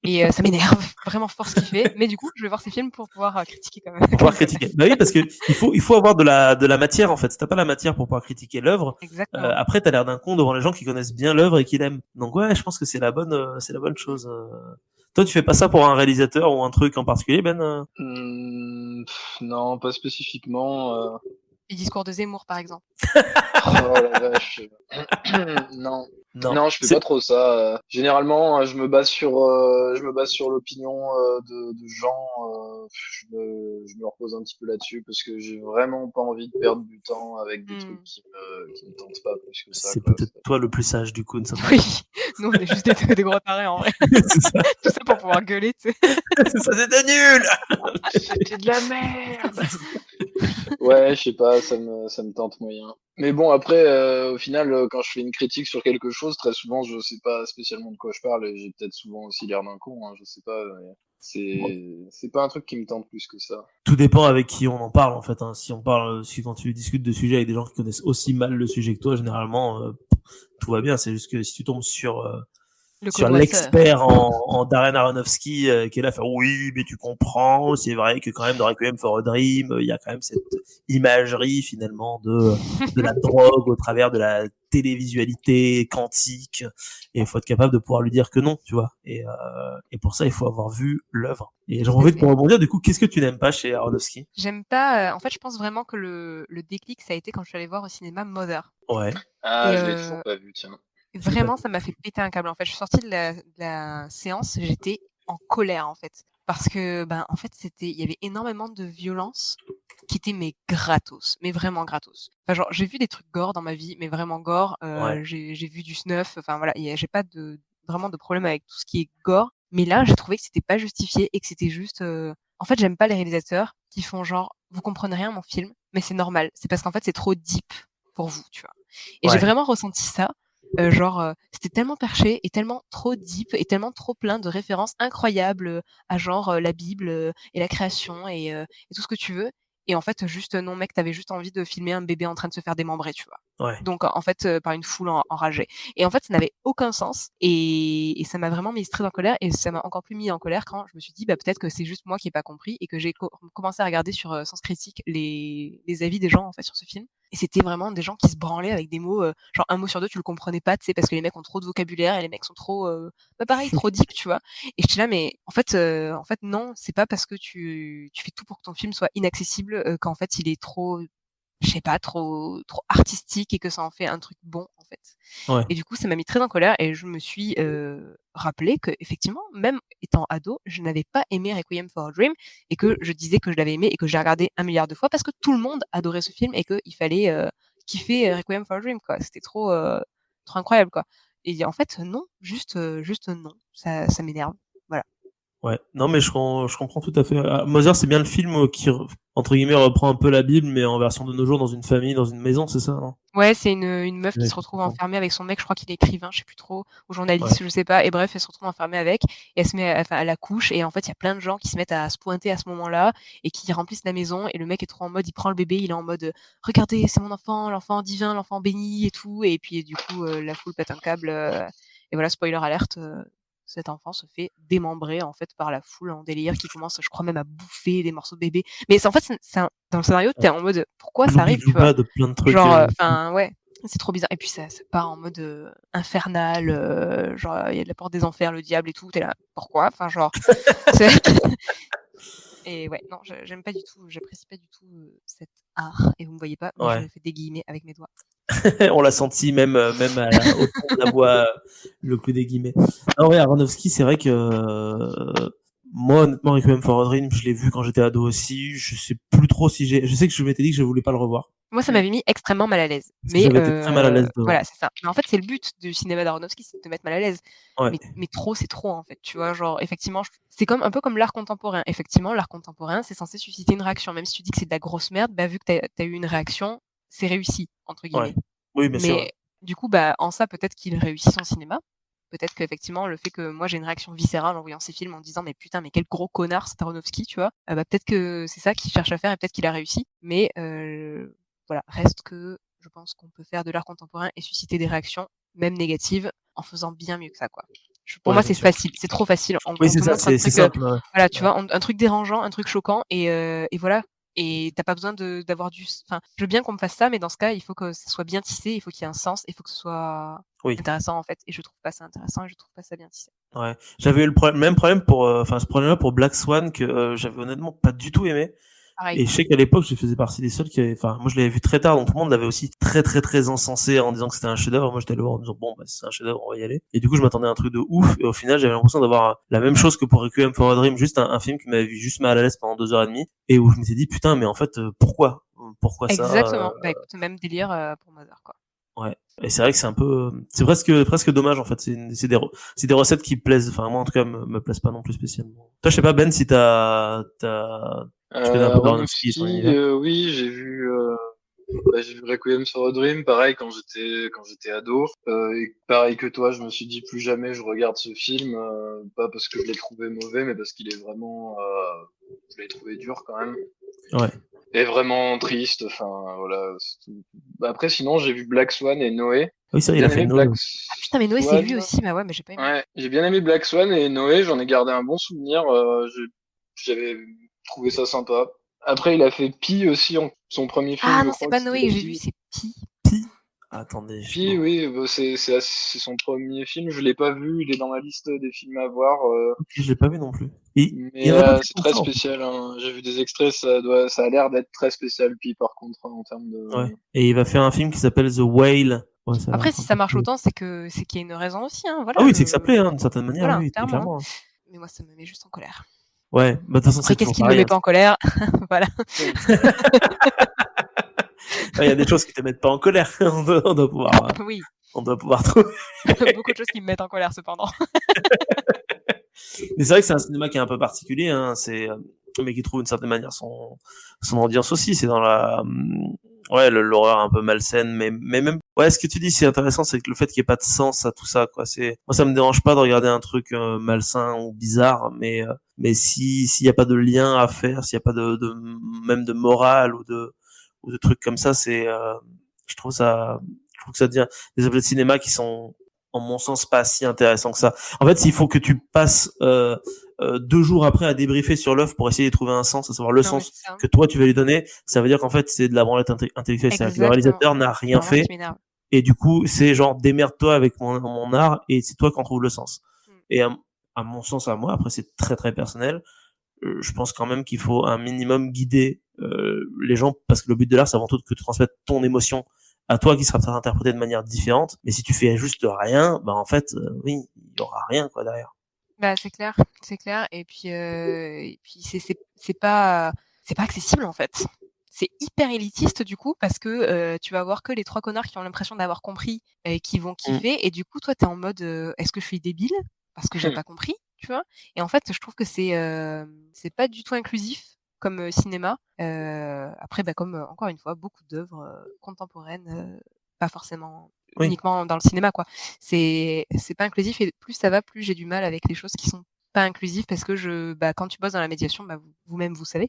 Et ça m'énerve vraiment fort ce qu'il fait. Mais du coup, je vais voir ses films pour pouvoir critiquer quand même. Pour pouvoir critiquer. Bah oui, parce que il faut avoir de la matière en fait. Si t'as pas la matière pour pouvoir critiquer l'œuvre, Exactement. après t'as l'air d'un con devant les gens qui connaissent bien l'œuvre et qui l'aiment. Donc ouais, je pense que c'est la bonne chose. Toi, tu fais pas ça pour un réalisateur ou un truc en particulier, Ben? Non, pas spécifiquement. Les discours de Zemmour, par exemple. Oh la vache. Non. Non. Non, je fais pas trop ça. Généralement, je me base sur l'opinion de gens. Je me repose un petit peu là-dessus parce que j'ai vraiment pas envie de perdre du temps avec des trucs qui me tentent pas plus que ça. C'est Quoi. peut-être toi le plus sage du coup, une certaine Oui, nous on est juste des gros tarés en vrai. C'est ça. Tout ça pour pouvoir gueuler, tu sais. C'est ça, c'était nul. C'était de la merde. Ouais, je sais pas, ça me tente moyen. Mais bon, après, au final, quand je fais une critique sur quelque chose, très souvent, je sais pas spécialement de quoi je parle et j'ai peut-être souvent aussi l'air d'un con, hein, je sais pas. Mais c'est pas un truc qui me tente plus que ça. Tout dépend avec qui on en parle en fait. Hein. Si quand tu discutes de sujets avec des gens qui connaissent aussi mal le sujet que toi, généralement, tout va bien. C'est juste que si tu tombes sur l'expert en Darren Aronofsky qui est là à faire oui mais tu comprends, c'est vrai que quand même dans Requiem for a Dream il y a quand même cette imagerie finalement de la drogue au travers de la télévisualité quantique et il faut être capable de pouvoir lui dire que non, tu vois, et pour ça il faut avoir vu l'œuvre. Et j'en profite pour rebondir, du coup, qu'est-ce que tu n'aimes pas chez Aronofsky? J'aime pas, en fait je pense vraiment que le déclic ça a été quand je suis allée voir au cinéma Mother. Ouais. Ah, je l'ai toujours pas vu, tiens. Vraiment, ça m'a fait péter un câble. En fait, je suis sortie de la séance, j'étais en colère en fait, parce que en fait il y avait énormément de violence qui était mais gratos, mais vraiment gratos. Enfin genre j'ai vu des trucs gore dans ma vie, mais vraiment gore. J'ai vu du snuff. Enfin voilà, j'ai pas vraiment de problème avec tout ce qui est gore, mais là j'ai trouvé que c'était pas justifié et que c'était juste. En fait, j'aime pas les réalisateurs qui font genre vous comprenez rien à mon film, mais c'est normal. C'est parce qu'en fait c'est trop deep pour vous, tu vois. Et j'ai vraiment ressenti ça. C'était tellement perché et tellement trop deep et tellement trop plein de références incroyables à genre la Bible et la création et tout ce que tu veux. Et en fait, juste non, mec, t'avais juste envie de filmer un bébé en train de se faire démembrer, tu vois. Ouais. Donc en fait, par une foule enragée. Et en fait, ça n'avait aucun sens et ça m'a vraiment mise très en colère et ça m'a encore plus mis en colère quand je me suis dit: «Bah, peut-être que c'est juste moi qui ai pas compris» et que j'ai commencé à regarder sur, Sens Critique les avis des gens, en fait, sur ce film et c'était vraiment des gens qui se branlaient avec des mots, genre un mot sur 2 tu le comprenais pas, tu sais? Parce que les mecs ont trop de vocabulaire et les mecs sont trop, bah, pareil, trop deep, tu vois? Et j'étais là: «Mais en fait non, c'est pas parce que tu fais tout pour que ton film soit inaccessible, qu'en fait il est trop je sais pas, trop artistique et que ça en fait un truc bon, en fait. Ouais. Et du coup, ça m'a mis très en colère et je me suis, rappelé qu'effectivement, même étant ado, je n'avais pas aimé Requiem for a Dream et que je disais que je l'avais aimé et que j'ai regardé 1 milliard de fois parce que tout le monde adorait ce film et qu'il fallait, kiffer, Requiem for a Dream, quoi. C'était trop incroyable, quoi. Et en fait, non, juste non, ça m'énerve. Voilà. Ouais. Non, mais je comprends tout à fait. Mother, c'est bien le film qui, entre guillemets, reprend un peu la Bible, mais en version de nos jours, dans une famille, dans une maison, c'est ça, non? Ouais, c'est une meuf qui Ouais, se je retrouve comprends. enfermée avec son mec, je crois qu'il est écrivain, je sais plus trop, ou Ouais. journaliste, je sais pas, et bref, elle se retrouve enfermée avec, et elle se met, enfin, elle accouche, et en fait, il y a plein de gens qui se mettent à se pointer à ce moment-là, et qui remplissent la maison, et le mec est trop en mode, il prend le bébé, il est en mode, regardez, c'est mon enfant, l'enfant divin, l'enfant béni, et tout, et puis, du coup, la foule pète un câble, et voilà, spoiler alerte, cet enfant se fait démembrer, en fait, par la foule en délire, qui commence, je crois même à bouffer des morceaux de bébé. Mais en fait, dans le scénario, t'es en mode, pourquoi ça arrive, tu vois? Louba de plein de trucs. Genre, enfin, ouais, c'est trop bizarre et puis ça part en mode, infernal, genre, il y a la porte des enfers, le diable et tout, tu es là: «Pourquoi?» Enfin, genre, c'est et ouais, non, j'aime pas du tout, j'apprécie pas du tout, cet art et vous me voyez pas, mais je Ouais. fais des guillemets avec mes doigts. On l'a senti même au ton de la voix, le coup des guillemets. Non, ouais, Aronofsky, c'est vrai que moi, honnêtement, Requiem for a Dream, je l'ai vu quand j'étais ado aussi. Je sais plus trop si je sais que je m'étais dit que je voulais pas le revoir. Moi, ça Mmh. m'avait mis extrêmement mal à l'aise, Parce que mais j'avais été très mal à l'aise voilà, devant. c'est ça. Mais en fait, c'est le but du cinéma d'Aronofsky, c'est de te mettre mal à l'aise. Ouais. Mais trop, c'est trop, en fait, tu vois? Genre, effectivement, c'est comme un peu comme l'art contemporain. Effectivement, l'art contemporain, c'est censé susciter une réaction. Même si tu dis que c'est de la grosse merde, bah, vu que tu as eu une réaction, c'est «réussi» entre Ouais. guillemets. Oui, bien sûr. Ouais. Mais du coup, bah, en ça, peut-être qu'il réussit son cinéma. Peut-être qu'effectivement, le fait que moi j'ai une réaction viscérale en voyant ces films en me disant: «Mais putain, mais quel gros connard cet Aronofsky», tu vois? Bah, peut-être que c'est ça qu'il cherche à faire et peut-être qu'il a réussi. Mais voilà, reste que je pense qu'on peut faire de l'art contemporain et susciter des réactions, même négatives, en faisant bien mieux que ça, quoi. Pour Ouais, moi, bien c'est sûr. facile, c'est trop facile. Oui, On c'est te ça, montre un c'est truc, simple. Ouais. voilà, tu Ouais. vois? Un truc dérangeant, un truc choquant et voilà. Et t'as pas besoin d'avoir enfin, je veux bien qu'on me fasse ça, mais dans ce cas, il faut que ça soit bien tissé, il faut qu'il y ait un sens, il faut que ce soit Oui. intéressant, en fait. Et je trouve pas ça intéressant et je trouve pas ça bien tissé. Ouais. J'avais eu même problème pour, enfin, ce problème-là pour Black Swan que j'avais honnêtement pas du tout aimé. Pareil. Et je sais qu'à l'époque, je faisais partie des seuls qui avaient, enfin, moi je l'avais vu très tard, donc tout le monde l'avait aussi très très très encensé en disant que c'était un chef-d'œuvre. Moi j'étais allé voir en disant bon, bah, si c'est un chef-d'œuvre, on va y aller. Et du coup, je m'attendais à un truc de ouf, et au final, j'avais l'impression d'avoir la même chose que pour Requiem for a Dream, juste un film qui m'avait vu juste mal à l'aise pendant 2h30, et où je m'étais dit putain, mais en fait, pourquoi ça? Exactement. Bah, écoute, même délire, pour Mother, quoi. Ouais. Et c'est vrai que c'est un peu, c'est presque dommage en fait. C'est des recettes qui plaisent. Enfin moi en tout cas me plaisent pas non plus spécialement. Toi je sais pas Ben si tu connais un peu d'Aronofsky et son Aronofsky, univers. oui, j'ai vu Requiem for a Dream, pareil quand j'étais ado. Et pareil que toi, je me suis dit plus jamais je regarde ce film, pas parce que je l'ai trouvé mauvais, mais parce qu'il est vraiment, je l'ai trouvé dur quand même. Ouais. Et vraiment triste. Enfin voilà. C'est tout. Bah, après, sinon, j'ai vu Black Swan et Noé. Oui ça J'ai il a bien fait aimé Noé Black aussi. Ah putain, mais Noé, c'est Swan. lui aussi. Bah ouais, mais j'ai pas aimé. Ouais, j'ai bien aimé Black Swan et Noé, j'en ai gardé un bon souvenir. J'avais trouvé ça sympa. Après, il a fait Pi aussi, son premier film, Ah je non, c'est crois que pas c'était Noé que j'ai vu, Pi. c'est Pi. Pi. Attendez. Pi, oui, c'est son premier film. Je l'ai pas vu, il est dans ma liste des films à voir. Ok, je l'ai pas vu non plus. Et il y Mais en a pas c'est tant que très ça en fait. spécial, hein. J'ai vu des extraits, ça a l'air d'être très spécial, Pi, par contre, hein, en termes Ouais. de. Et il va faire un film qui s'appelle The Whale. Ouais ça a l'air Après, d'être si un ça peu marche cool. autant, c'est qu'il y a une raison aussi, hein. Ah Voilà, oui c'est que ça plaît hein, d'une certaine manière voilà, oui très clairement, hein. clairement. Mais moi, ça me met juste en colère. Ouais bah de toute façon Après, c'est qu'est-ce toujours qui ne me pareil. met Hein. pas en colère? Voilà. Il y a des choses qui te mettent pas en colère. Oui, On doit pouvoir trouver. beaucoup de choses qui me mettent en colère cependant. Mais c'est vrai que c'est un cinéma qui est un peu particulier, hein. C'est, mais qui trouve d'une certaine manière son audience aussi. C'est dans ouais, l'horreur un peu malsaine, mais même, ouais, ce que tu dis, c'est intéressant, c'est que le fait qu'il n'y ait pas de sens à tout ça, quoi. Moi, ça me dérange pas de regarder un truc malsain ou bizarre, mais s'il y a pas de lien à faire, s'il y a pas même de morale ou de trucs comme ça, je trouve que ça devient des objets de cinéma qui sont, en mon sens, pas si intéressants que ça. En fait, s'il faut que tu passes 2 jours après à débriefer sur l'œuvre pour essayer de trouver un sens, à savoir le Non, mais sens c'est ça. que toi tu vas lui donner, ça veut dire qu'en fait c'est de la branlette intellectuelle. C'est-à-dire que le Exactement. réalisateur n'a C'est rien vraiment ce fait qui m'énerve. et du coup c'est genre démerde-toi avec mon art et c'est toi qui en trouve le sens. Et à mon sens à moi, après c'est très très personnel, je pense quand même qu'il faut un minimum guider les gens parce que le but de l'art c'est avant tout que tu transmettes ton émotion à toi qui sera peut-être interprété de manière différente. Mais si tu fais juste rien, bah en fait oui, il y aura rien quoi derrière. Bah, c'est clair. Et puis c'est pas accessible en fait. C'est hyper élitiste du coup parce que tu vas avoir que les 3 connards qui ont l'impression d'avoir compris et qui vont kiffer et du coup toi t'es en mode est-ce que je suis débile parce que j'ai pas compris, tu vois? Et en fait, je trouve que c'est pas du tout inclusif comme cinéma. Après bah comme encore une fois beaucoup d'œuvres contemporaines pas forcément Oui. uniquement dans le cinéma quoi. C'est pas inclusif et plus ça va, plus j'ai du mal avec les choses qui sont pas inclusives parce que quand tu bosses dans la médiation, bah, vous-même vous savez,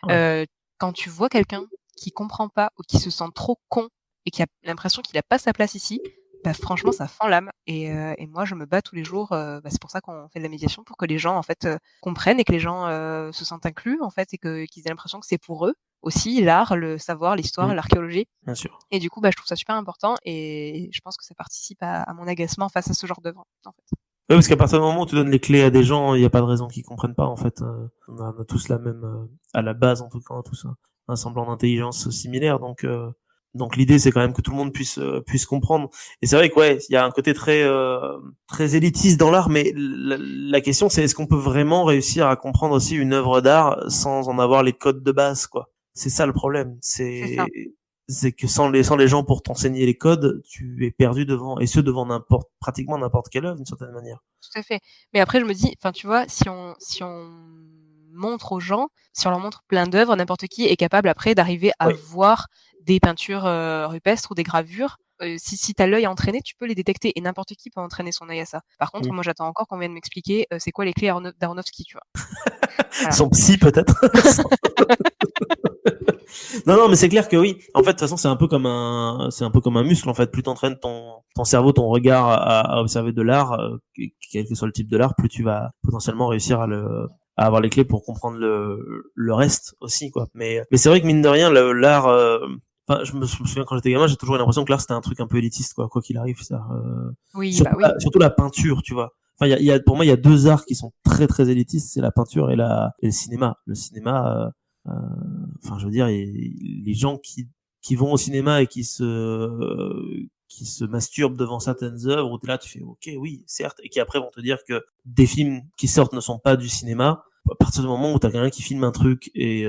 Ouais. quand tu vois quelqu'un qui comprend pas ou qui se sent trop con et qui a l'impression qu'il a pas sa place ici, bah franchement ça fend l'âme et moi je me bats tous les jours, c'est pour ça qu'on fait de la médiation pour que les gens en fait comprennent et que les gens se sentent inclus en fait et qu'ils aient l'impression que c'est pour eux aussi l'art, le savoir, l'histoire, l'archéologie. Bien sûr. Et du coup, bah, je trouve ça super important et je pense que ça participe à mon agacement face à ce genre d'œuvre, en fait. Oui, parce qu'à partir du moment où tu donnes les clés à des gens, il n'y a pas de raison qu'ils comprennent pas en fait. On a tous la même, à la base en tout cas, on a tous un semblant d'intelligence similaire. Donc l'idée c'est quand même que tout le monde puisse comprendre. Et c'est vrai que ouais, il y a un côté très élitiste dans l'art, mais la question c'est est-ce qu'on peut vraiment réussir à comprendre aussi une œuvre d'art sans en avoir les codes de base quoi. C'est ça le problème. C'est ça. C'est que sans les gens pour t'enseigner les codes, tu es perdu devant pratiquement n'importe quelle œuvre d'une certaine manière. Tout à fait. Mais après, je me dis, enfin, tu vois, si on montre aux gens, si on leur montre plein d'œuvres, n'importe qui est capable après d'arriver à Oui. voir des peintures rupestres ou des gravures. Si t'as l'œil entraîné, tu peux les détecter et n'importe qui peut entraîner son œil à ça. Par contre, moi, j'attends encore qu'on vienne m'expliquer c'est quoi les clés d'Aronofsky, tu vois. Voilà. Son psy peut-être. Non, mais c'est clair que oui. En fait, de toute façon, c'est un peu comme un muscle. En fait, plus t'entraînes ton cerveau, ton regard à observer de l'art, quel que soit le type de l'art, plus tu vas potentiellement réussir à avoir les clés pour comprendre le reste aussi, quoi. Mais c'est vrai que mine de rien, l'art, enfin, je me souviens quand j'étais gamin, j'ai toujours eu l'impression que l'art c'était un truc un peu élitiste, quoi qu'il arrive, ça. Oui, Surtout, bah oui. surtout la peinture, tu vois. Enfin, pour moi, il y a 2 arts qui sont très très élitistes, c'est la peinture et le cinéma. Le cinéma, enfin, je veux dire, les gens qui vont au cinéma et qui se masturbent devant certaines œuvres, où t'es là, tu fais, ok, oui, certes, et qui après vont te dire que des films qui sortent ne sont pas du cinéma. À partir du moment où t'as quelqu'un qui filme un truc et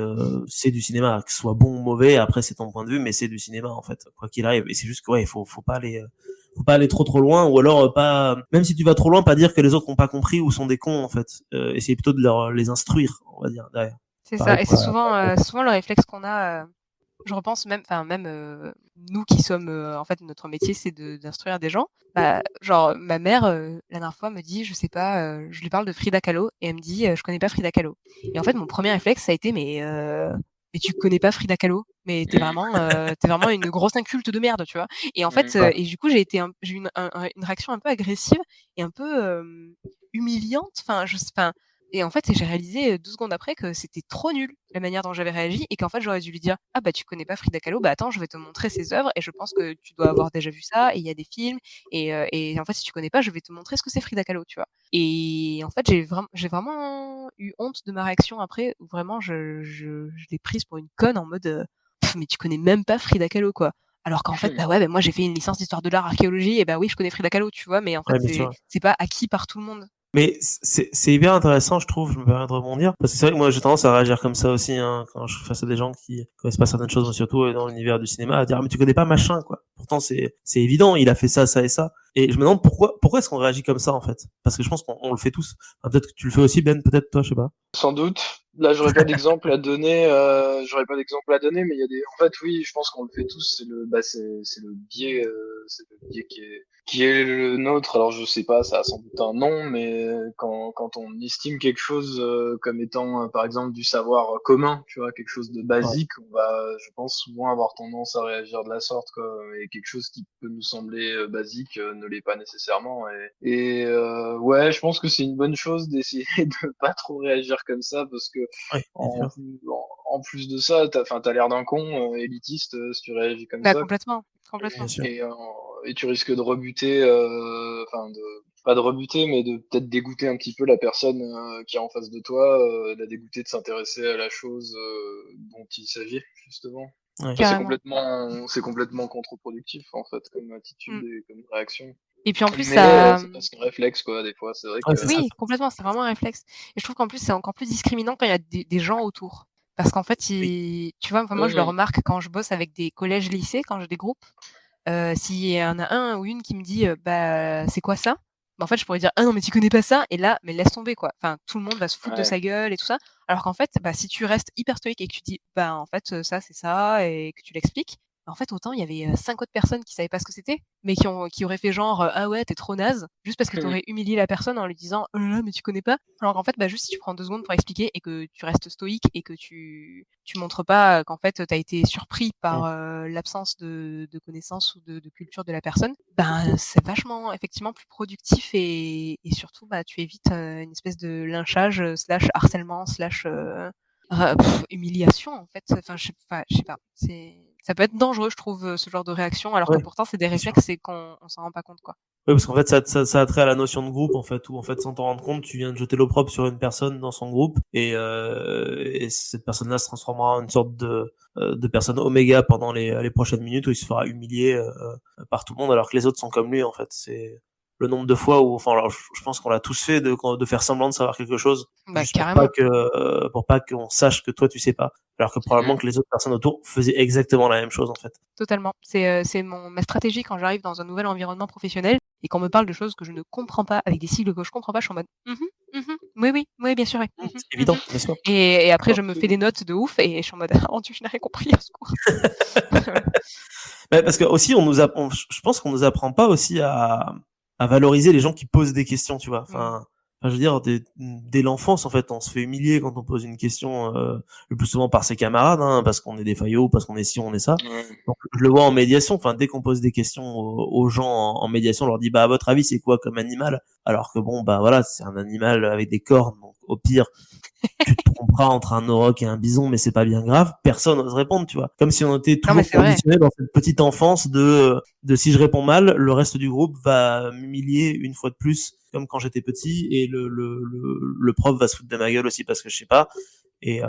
c'est du cinéma, que ce soit bon ou mauvais, après c'est ton point de vue, mais c'est du cinéma en fait, quoi qu'il arrive. Et c'est juste que ouais, faut pas aller trop loin, ou alors pas, même si tu vas trop loin, pas dire que les autres n'ont pas compris ou sont des cons en fait. Essayer plutôt de les instruire, on va dire derrière. C'est Pareil ça. Et pour c'est souvent le réflexe qu'on a. Je repense même, nous qui sommes, en fait, notre métier, c'est d'instruire des gens. Bah, genre, ma mère, la dernière fois, me dit, je sais pas, je lui parle de Frida Kahlo et elle me dit, je connais pas Frida Kahlo. Et en fait, mon premier réflexe, ça a été, mais tu connais pas Frida Kahlo, mais t'es vraiment une grosse inculte de merde, tu vois. Et en fait, et du coup, j'ai eu une réaction un peu agressive et un peu humiliante. Et en fait, j'ai réalisé 2 secondes après que c'était trop nul la manière dont j'avais réagi et qu'en fait, j'aurais dû lui dire ah bah tu connais pas Frida Kahlo, bah attends, je vais te montrer ses œuvres et je pense que tu dois avoir déjà vu ça et il y a des films et en fait si tu connais pas, je vais te montrer ce que c'est Frida Kahlo, tu vois. Et en fait, j'ai vraiment eu honte de ma réaction après où vraiment je l'ai prise pour une conne en mode mais tu connais même pas Frida Kahlo quoi. Alors qu'en fait, bah ouais, bah moi j'ai fait une licence d'histoire de l'art archéologie et bah oui, je connais Frida Kahlo, tu vois, mais en fait Ouais, bien sûr. c'est pas acquis par tout le monde. Mais c'est hyper intéressant, je trouve, je me permets de rebondir, parce que c'est vrai que moi j'ai tendance à réagir comme ça aussi, hein, quand je suis face à des gens qui connaissent pas certaines choses, surtout dans l'univers du cinéma, à dire ah, mais tu connais pas machin, quoi. Pourtant c'est évident, il a fait ça, ça et ça. Et je me demande pourquoi est-ce qu'on réagit comme ça en fait. Parce que je pense qu'on le fait tous. Enfin, peut-être que tu le fais aussi, Ben, peut-être toi, je sais pas. Sans doute. Là, j'aurais pas d'exemple à donner. Mais il y a des. En fait, oui, je pense qu'on le fait tous. C'est le biais, c'est le biais qui est le nôtre. Alors, je sais pas, ça a sans doute un nom, mais quand on estime quelque chose comme étant, par exemple, du savoir commun, tu vois, quelque chose de Ouais, basique, on va, je pense, souvent avoir tendance à réagir de la sorte, quoi. Et quelque chose qui peut nous sembler basique ne l'est pas nécessairement. Ouais, je pense que c'est une bonne chose d'essayer de pas trop réagir comme ça parce que ouais, bien sûr. en plus de ça, t'as l'air d'un con élitiste si tu réagis comme Bah ça, complètement, Bien complètement. sûr. et tu risques de rebuter, pas de rebuter, mais de peut-être dégoûter un petit peu la personne qui est en face de toi, la dégoûter de s'intéresser à la chose dont il s'agit justement. Ouais. Ça, Carrément. c'est complètement contre-productif en fait comme attitude Mm. et comme réaction. Et puis en plus, Mais ça. c'est presque un réflexe quoi, des fois. C'est vrai Ouais, que c'est ça. Oui, complètement, c'est vraiment un réflexe. Et je trouve qu'en plus, c'est encore plus discriminant quand il y a des gens autour. Parce qu'en fait, Oui. tu vois, enfin, moi, je le remarque quand je bosse avec des collèges, lycées, quand j'ai des groupes. S'il y en a un ou une qui me dit, bah, c'est quoi ça? Bah, en fait, je pourrais dire, ah non, mais tu connais pas ça? Et là, mais laisse tomber, quoi. Enfin, tout le monde va se foutre de ouais. sa gueule et tout ça. Alors qu'en fait, bah, si tu restes hyper stoïque et que tu dis, bah, en fait, ça, c'est ça, et que tu l'expliques, en fait, autant il y avait 5 autres personnes qui savaient pas ce que c'était, mais qui auraient fait genre, ah ouais, t'es trop naze, juste parce que t'aurais humilié la personne en lui disant, oh là là, mais tu connais pas. Alors qu'en fait, bah, juste si tu prends 2 secondes pour expliquer et que tu restes stoïque et que tu montres pas qu'en fait, t'as été surpris par l'absence de connaissances ou de culture de la personne, ben, c'est vachement, effectivement, plus productif et surtout, bah, tu évites une espèce de lynchage, slash harcèlement, slash humiliation, en fait. Enfin, je sais pas. Ça peut être dangereux, je trouve, ce genre de réaction, alors que Ouais, pourtant, c'est des bien sûr. réflexes et qu'on s'en rend pas compte, quoi. Ouais, parce qu'en fait, ça a trait à la notion de groupe, en fait, où, en fait, sans t'en rendre compte, tu viens de jeter l'opprobre sur une personne dans son groupe, et cette personne-là se transformera en une sorte de personne oméga pendant les prochaines minutes où il se fera humilier par tout le monde, alors que les autres sont comme lui, en fait. C'est le nombre de fois où, enfin, alors, je pense qu'on l'a tous fait de faire semblant de savoir quelque chose, Bah, juste carrément, pour pas qu'on sache que toi, tu sais pas. Alors que probablement que les autres personnes autour faisaient exactement la même chose, en fait. totalement. C'est ma stratégie quand j'arrive dans un nouvel environnement professionnel et qu'on me parle de choses que je ne comprends pas, avec des sigles que je comprends pas, je suis en mode oui, oui, oui, bien sûr, oui. C'est évident, bien sûr. Et après, je me fais des notes de ouf et je suis en mode oh Dieu, je n'ai rien compris, au secours. Parce que aussi, je pense qu'on nous apprend pas aussi à valoriser les gens qui posent des questions, tu vois. Je veux dire, dès l'enfance, en fait, on se fait humilier quand on pose une question, le plus souvent par ses camarades, hein, parce qu'on est des faillots, parce qu'on est ci, on est ça. Ouais. Donc, je le vois en médiation. Enfin, dès qu'on pose des questions aux gens en médiation, on leur dit, bah, à votre avis, c'est quoi comme animal? Alors que bon, bah voilà, c'est un animal avec des cornes. Donc, au pire, tu te tromperas entre un auroch et un bison, mais c'est pas bien grave. Personne n'ose répondre, tu vois. Comme si on était Non, mais toujours c'est vrai, conditionné dans cette petite enfance de si je réponds mal, le reste du groupe va m'humilier une fois de plus, comme quand j'étais petit, et le prof va se foutre de ma gueule aussi parce que je sais pas. Et, euh,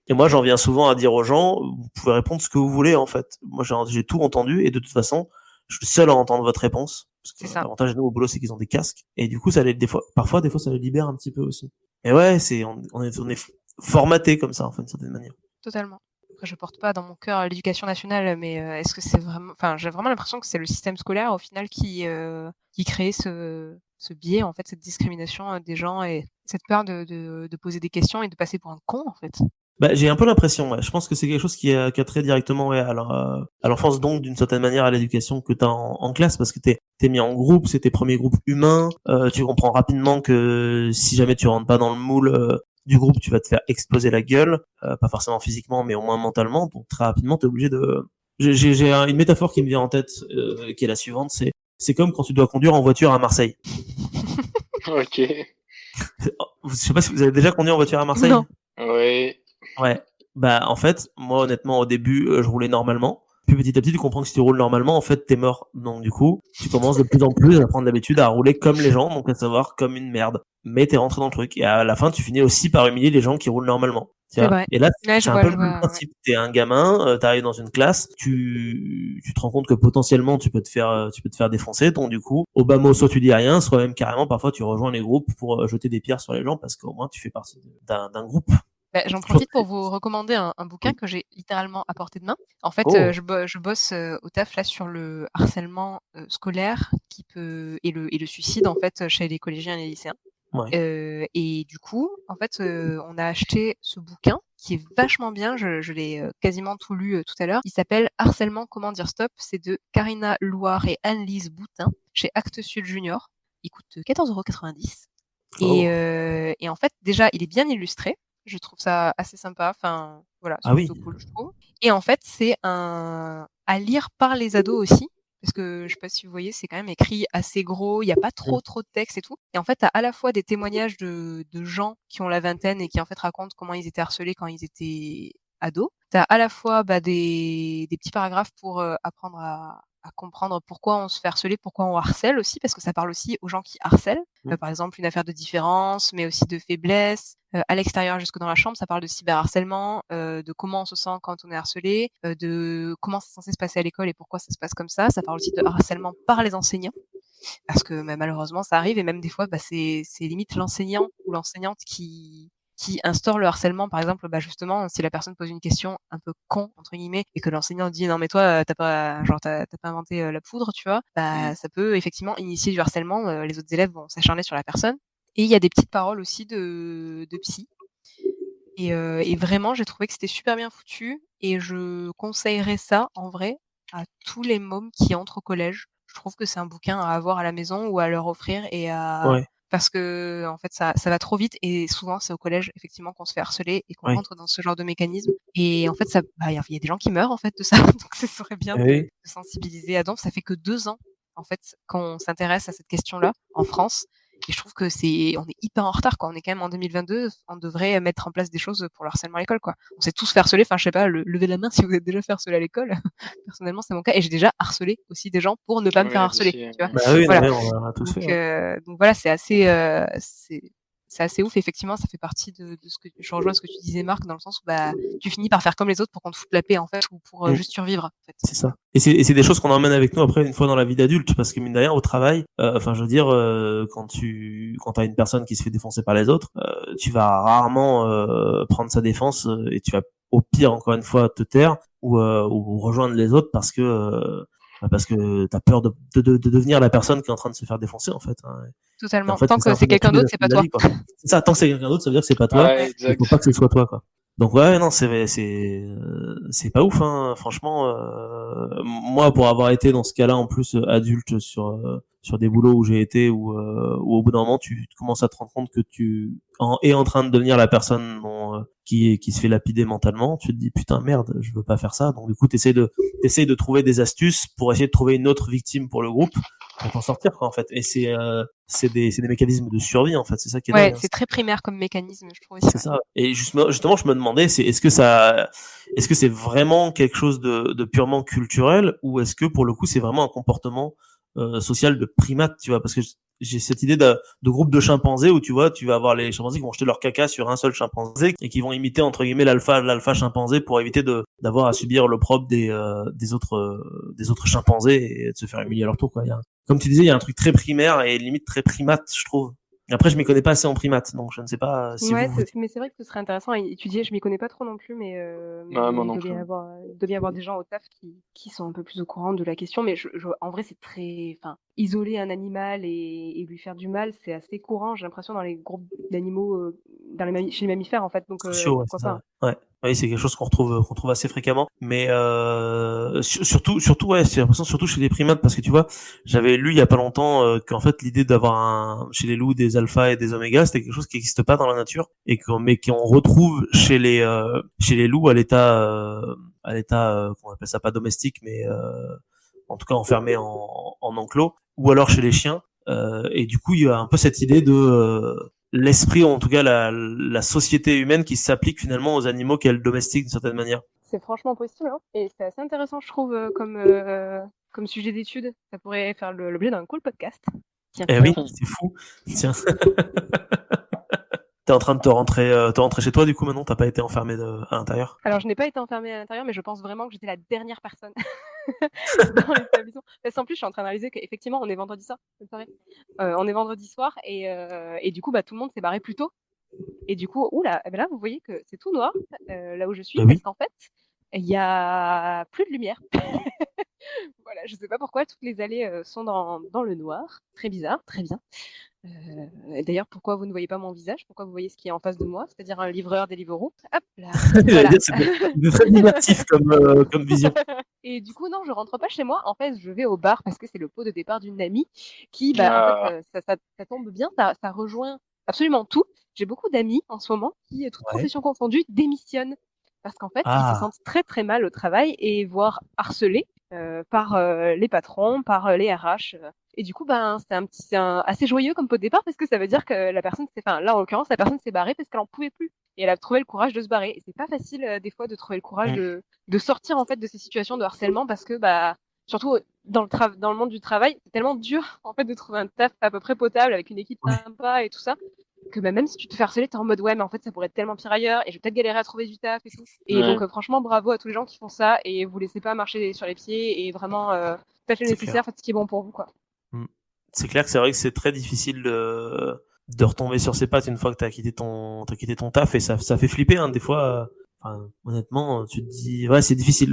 et moi, j'en viens souvent à dire aux gens, vous pouvez répondre ce que vous voulez, en fait. Moi, j'ai tout entendu, et de toute façon, je suis le seul à entendre votre réponse. Parce c'est que ça, l'avantage de nous au boulot, c'est qu'ils ont des casques. Et du coup, ça les, parfois, ça les libère un petit peu aussi. Et ouais, on est formaté comme ça, en fait, d'une certaine manière. totalement. Après, je porte pas dans mon cœur l'éducation nationale, mais est-ce que c'est vraiment. Enfin, j'ai vraiment l'impression que c'est le système scolaire, au final, qui crée ce biais, en fait, cette discrimination des gens et cette peur de poser des questions et de passer pour un con, en fait. Bah, j'ai un peu l'impression, ouais. Je pense que c'est quelque chose qui a trait directement, ouais, à l'enfance, donc, d'une certaine manière, à l'éducation que t'as en classe, parce que t'es mis en groupe, c'est tes premiers groupes humains, tu comprends rapidement que si jamais tu rentres pas dans le moule, du groupe, tu vas te faire exploser la gueule, pas forcément physiquement, mais au moins mentalement, donc très rapidement, t'es obligé de... J'ai une métaphore qui me vient en tête, qui est la suivante, c'est comme quand tu dois conduire en voiture à Marseille. Ok. Je sais pas si vous avez déjà conduit en voiture à Marseille? Non. Ouais. Ouais. Bah, en fait, moi, honnêtement, au début, je roulais normalement. Puis petit à petit, tu comprends que si tu roules normalement, en fait, t'es mort. Donc, du coup, tu commences de plus en plus à prendre l'habitude à rouler comme les gens, donc à savoir comme une merde. Mais t'es rentré dans le truc. Et à la fin, tu finis aussi par humilier les gens qui roulent normalement. Tu C'est vois. vrai. Et là, Ouais, c'est un peu le je même vois, ouais. principe. T'es un gamin, t'arrives dans une classe, tu te rends compte que potentiellement, tu peux te faire défoncer. Donc, du coup, au bas mot, soit tu dis rien, soit même carrément, parfois, tu rejoins les groupes pour jeter des pierres sur les gens parce qu'au moins, tu fais partie d'un groupe. Bah, j'en Je pense profite pour vous recommander un bouquin oui. que j'ai littéralement à portée de main. En fait, Oh. je bosse au taf là sur le harcèlement scolaire qui peut et le suicide en fait chez les collégiens et les lycéens. Ouais. Et du coup, en fait, on a acheté ce bouquin qui est vachement bien. Je l'ai quasiment tout lu tout à l'heure. Il s'appelle Harcèlement, comment dire stop. C'est de Karina Loire et Anne-Lise Boutin chez Actes Sud Junior. Il coûte 14,90 €. Oh. Et en fait, déjà, il est bien illustré. Je trouve ça assez sympa. Enfin, voilà, c'est Ah oui. plutôt cool, je trouve. Et en fait, c'est à lire par les ados aussi. Parce que je sais pas si vous voyez, c'est quand même écrit assez gros, il y a pas trop de texte et tout. Et en fait, tu as à la fois des témoignages de gens qui ont la vingtaine et qui en fait racontent comment ils étaient harcelés quand ils étaient ados. Tu as à la fois des petits paragraphes pour apprendre à comprendre pourquoi on se fait harceler, pourquoi on harcèle aussi, parce que ça parle aussi aux gens qui harcèlent. Par exemple, une affaire de différence, mais aussi de faiblesse. À l'extérieur jusque dans la chambre, ça parle de cyberharcèlement, de comment on se sent quand on est harcelé, de comment c'est censé se passer à l'école et pourquoi ça se passe comme ça. Ça parle aussi de harcèlement par les enseignants, parce que malheureusement ça arrive et même des fois c'est limite l'enseignant ou l'enseignante qui instaure le harcèlement. Par exemple, justement, si la personne pose une question un peu con entre guillemets et que l'enseignant dit non mais toi t'as pas inventé la poudre, tu vois, ça peut effectivement initier du harcèlement. Les autres élèves vont s'acharner sur la personne. Et il y a des petites paroles aussi de psy. Et vraiment, j'ai trouvé que c'était super bien foutu et je conseillerais ça en vrai à tous les mômes qui entrent au collège. Je trouve que c'est un bouquin à avoir à la maison ou à leur offrir Ouais. parce que en fait ça va trop vite et souvent c'est au collège effectivement qu'on se fait harceler et qu'on Ouais. rentre dans ce genre de mécanisme et en fait ça il y a des gens qui meurent en fait de ça donc ce serait bien Oui. de sensibiliser à donc ça fait que 2 ans en fait qu'on s'intéresse à cette question-là en France. Et je trouve que on est hyper en retard, quoi. On est quand même en 2022. On devrait mettre en place des choses pour le harcèlement à l'école, quoi. On s'est tous fait harceler. Enfin, je sais pas, levez la main si vous êtes déjà fait harceler à l'école. Personnellement, c'est mon cas. Et j'ai déjà harcelé aussi des gens pour ne pas me faire harceler, tu vois. Bah oui, Voilà. non, mais on l'a tous fait. Donc voilà, c'est assez ouf. Effectivement, ça fait partie de ce que je rejoins ce que tu disais, Marc, dans le sens où tu finis par faire comme les autres pour qu'on te foute la paix, en fait, ou pour juste survivre, en fait. C'est ça. Et c'est des choses qu'on emmène avec nous après une fois dans la vie d'adulte, parce que mine de rien au travail, enfin je veux dire, quand t'as une personne qui se fait défoncer par les autres, tu vas rarement prendre sa défense et tu vas au pire encore une fois te taire ou rejoindre les autres parce que t'as peur de devenir la personne qui est en train de se faire défoncer en fait. Hein. Totalement. En fait, Tant que c'est quelqu'un d'autre, c'est pas toi. C'est ça. Tant que c'est quelqu'un d'autre, ça veut dire que c'est pas toi. Ouais, Il exact. faut pas que ce soit toi, quoi. Donc ouais, non, c'est pas ouf, hein. Franchement, moi, pour avoir été dans ce cas-là, en plus adulte sur des boulots où j'ai été, où au bout d'un moment, tu commences à te rendre compte que tu es en train de devenir la personne qui se fait lapider mentalement. Tu te dis putain merde, je veux pas faire ça. Donc du coup, t'essayes de trouver des astuces pour essayer de trouver une autre victime pour le groupe pour t'en sortir, quoi, en fait. Et c'est des mécanismes de survie, en fait. C'est ça qui est dingue. Ouais, c'est très primaire comme mécanisme, je trouve aussi. C'est ça. Et justement, je me demandais, est-ce que c'est vraiment quelque chose de purement culturel ou est-ce que pour le coup c'est vraiment un comportement social de primate, tu vois, parce que j'ai cette idée de groupe de chimpanzés où tu vois, tu vas avoir les chimpanzés qui vont jeter leur caca sur un seul chimpanzé et qui vont imiter entre guillemets l'alpha chimpanzé pour éviter d'avoir à subir l'opprobre des autres chimpanzés et de se faire humilier à leur tour, quoi. Comme tu disais, il y a un truc très primaire et limite très primate, je trouve. Après, je m'y connais pas assez en primates, donc je ne sais pas si Ouais, vous... mais c'est vrai que ce serait intéressant à étudier. Je m'y connais pas trop non plus, mais moi il non doit plus. bien y avoir des gens au taf qui sont un peu plus au courant de la question. Mais en vrai, c'est très, enfin, isoler un animal et lui faire du mal, c'est assez courant. J'ai l'impression dans les groupes d'animaux, chez les mammifères en fait. Donc Sociaux, ouais, pourquoi c'est pas. ça. Ouais. Oui, c'est quelque chose qu'on retrouve assez fréquemment, mais surtout ouais, j'ai l'impression surtout chez les primates parce que tu vois, j'avais lu il y a pas longtemps qu'en fait l'idée d'avoir chez les loups des alphas et des omégas, c'était quelque chose qui n'existe pas dans la nature et mais qu'on retrouve chez les loups à l'état qu'on appelle ça pas domestique mais en tout cas enfermé en enclos ou alors chez les chiens et du coup il y a un peu cette idée de l'esprit, ou en tout cas la société humaine qui s'applique finalement aux animaux qu'elle domestique d'une certaine manière. C'est franchement possible, hein. Et c'est assez intéressant, je trouve, comme sujet d'étude. Ça pourrait faire l'objet d'un cool podcast. Tiens. Eh oui, c'est fou. Tiens. T'es en train de te rentrer chez toi du coup maintenant, t'as pas été enfermé à l'intérieur? Alors, je n'ai pas été enfermée à l'intérieur, mais je pense vraiment que j'étais la dernière personne dans l'établissement. Parce qu'en plus, je suis en train de réaliser qu'effectivement, on est vendredi soir, on est vendredi soir et du coup, tout le monde s'est barré plus tôt. Et du coup, là, vous voyez que c'est tout noir là où je suis, Bah oui. parce qu'en fait, il y a plus de lumière. Voilà, je sais pas pourquoi toutes les allées sont dans le noir. Très bizarre, très bien. Et d'ailleurs, pourquoi vous ne voyez pas mon visage? Pourquoi vous voyez ce qui est en face de moi? C'est-à-dire un livreur, Deliveroo. Hop là, J'allais voilà. dire, c'est très immersif comme vision. Et du coup, non, je rentre pas chez moi. En fait, je vais au bar parce que c'est le pot de départ d'une amie qui, bah, en fait, ça tombe bien, ça rejoint absolument tout. J'ai beaucoup d'amis en ce moment qui, toutes Ouais. professions confondues, démissionnent parce qu'en fait, ils se Ah, sentent très très mal au travail et voire harcelés par les patrons, par les RH. Et du coup, ben, assez joyeux comme pot de départ parce que ça veut dire que la personne, enfin, là en l'occurrence, la personne s'est barrée parce qu'elle en pouvait plus et elle a trouvé le courage de se barrer. Et c'est pas facile des fois de trouver le courage mm, de sortir en fait de ces situations de harcèlement parce que bah surtout dans le monde du travail, c'est tellement dur en fait de trouver un taf à peu près potable avec une équipe ouais, sympa et tout ça que bah, même si tu te fais harceler, t'es en mode ouais mais en fait ça pourrait être tellement pire ailleurs et je vais peut-être galérer à trouver du taf et tout. Et Ouais. donc franchement bravo à tous les gens qui font ça et vous laissez pas marcher sur les pieds et vraiment faites le c'est nécessaire, clair. faites ce qui est bon pour vous quoi. Mm. C'est clair que c'est vrai que c'est très difficile de retomber sur ses pattes une fois que t'as quitté ton taf et ça fait flipper, hein, des fois. Enfin, honnêtement, tu te dis, ouais, c'est difficile.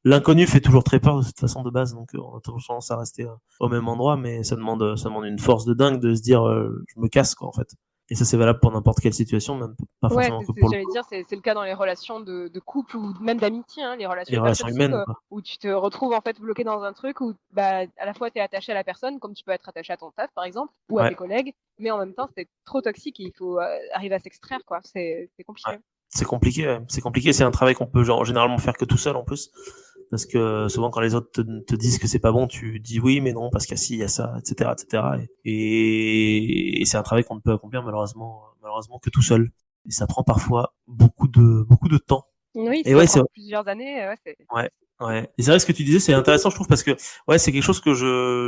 L'inconnu fait toujours très peur de toute façon de base, donc on a toujours tendance à rester au même endroit, mais ça demande une force de dingue de se dire, je me casse, quoi, en fait. Et ça, c'est valable pour n'importe quelle situation, même pas Ouais, forcément que pour j'allais dire, c'est le cas dans les relations de couple ou même d'amitié, hein, les relations les hyper relations toxiques, humaines, quoi. où tu te retrouves en fait bloqué dans un truc où bah, à la fois tu es attaché à la personne, comme tu peux être attaché à ton taf par exemple, ou à Ouais, tes collègues, mais en même temps c'est trop toxique et il faut arriver à s'extraire, quoi. C'est ouais. compliqué. C'est compliqué, ouais. C'est compliqué. C'est un travail qu'on peut genre, généralement faire que tout seul en plus. Parce que souvent quand les autres te disent que c'est pas bon, tu dis oui, mais non, parce qu'il y a ci, il y a ça, etc., etc. Et c'est un travail qu'on ne peut accomplir malheureusement que tout seul. Et ça prend parfois beaucoup de temps. Oui, ça Et peut ouais, c'est prendre plusieurs années, ouais, c'est... ouais, ouais. Et c'est vrai ce que tu disais, c'est intéressant, je trouve, parce que ouais, c'est quelque chose que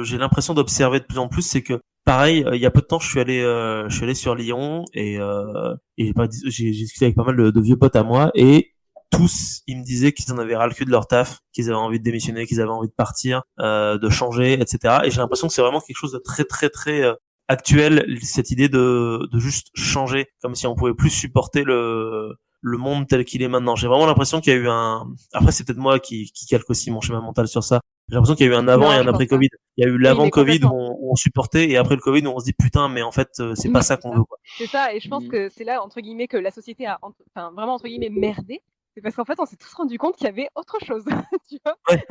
j'ai l'impression d'observer de plus en plus, c'est que pareil, il y a peu de temps, je suis allé sur Lyon et j'ai discuté avec pas mal de vieux potes à moi et tous, ils me disaient qu'ils en avaient ras le cul de leur taf, qu'ils avaient envie de démissionner, qu'ils avaient envie de partir, de changer, etc. Et j'ai l'impression que c'est vraiment quelque chose de très actuel, cette idée de juste changer, comme si on pouvait plus supporter le monde tel qu'il est maintenant. J'ai vraiment l'impression qu'il y a eu un, après c'est peut-être moi qui calque aussi mon schéma mental sur ça. J'ai l'impression qu'il y a eu un avant et Non, un je pense après pas. Covid. Il y a eu Oui, l'avant mais Covid complètement. où on supportait et après le Covid où on se dit putain mais en fait c'est pas ça C'est qu'on ça. veut, quoi. C'est ça, et je pense Mm. que c'est là, entre guillemets, que la société a, enfin, vraiment, entre guillemets, merdé. C'est parce qu'en fait, on s'est tous rendu compte qu'il y avait autre chose, tu vois. Ouais,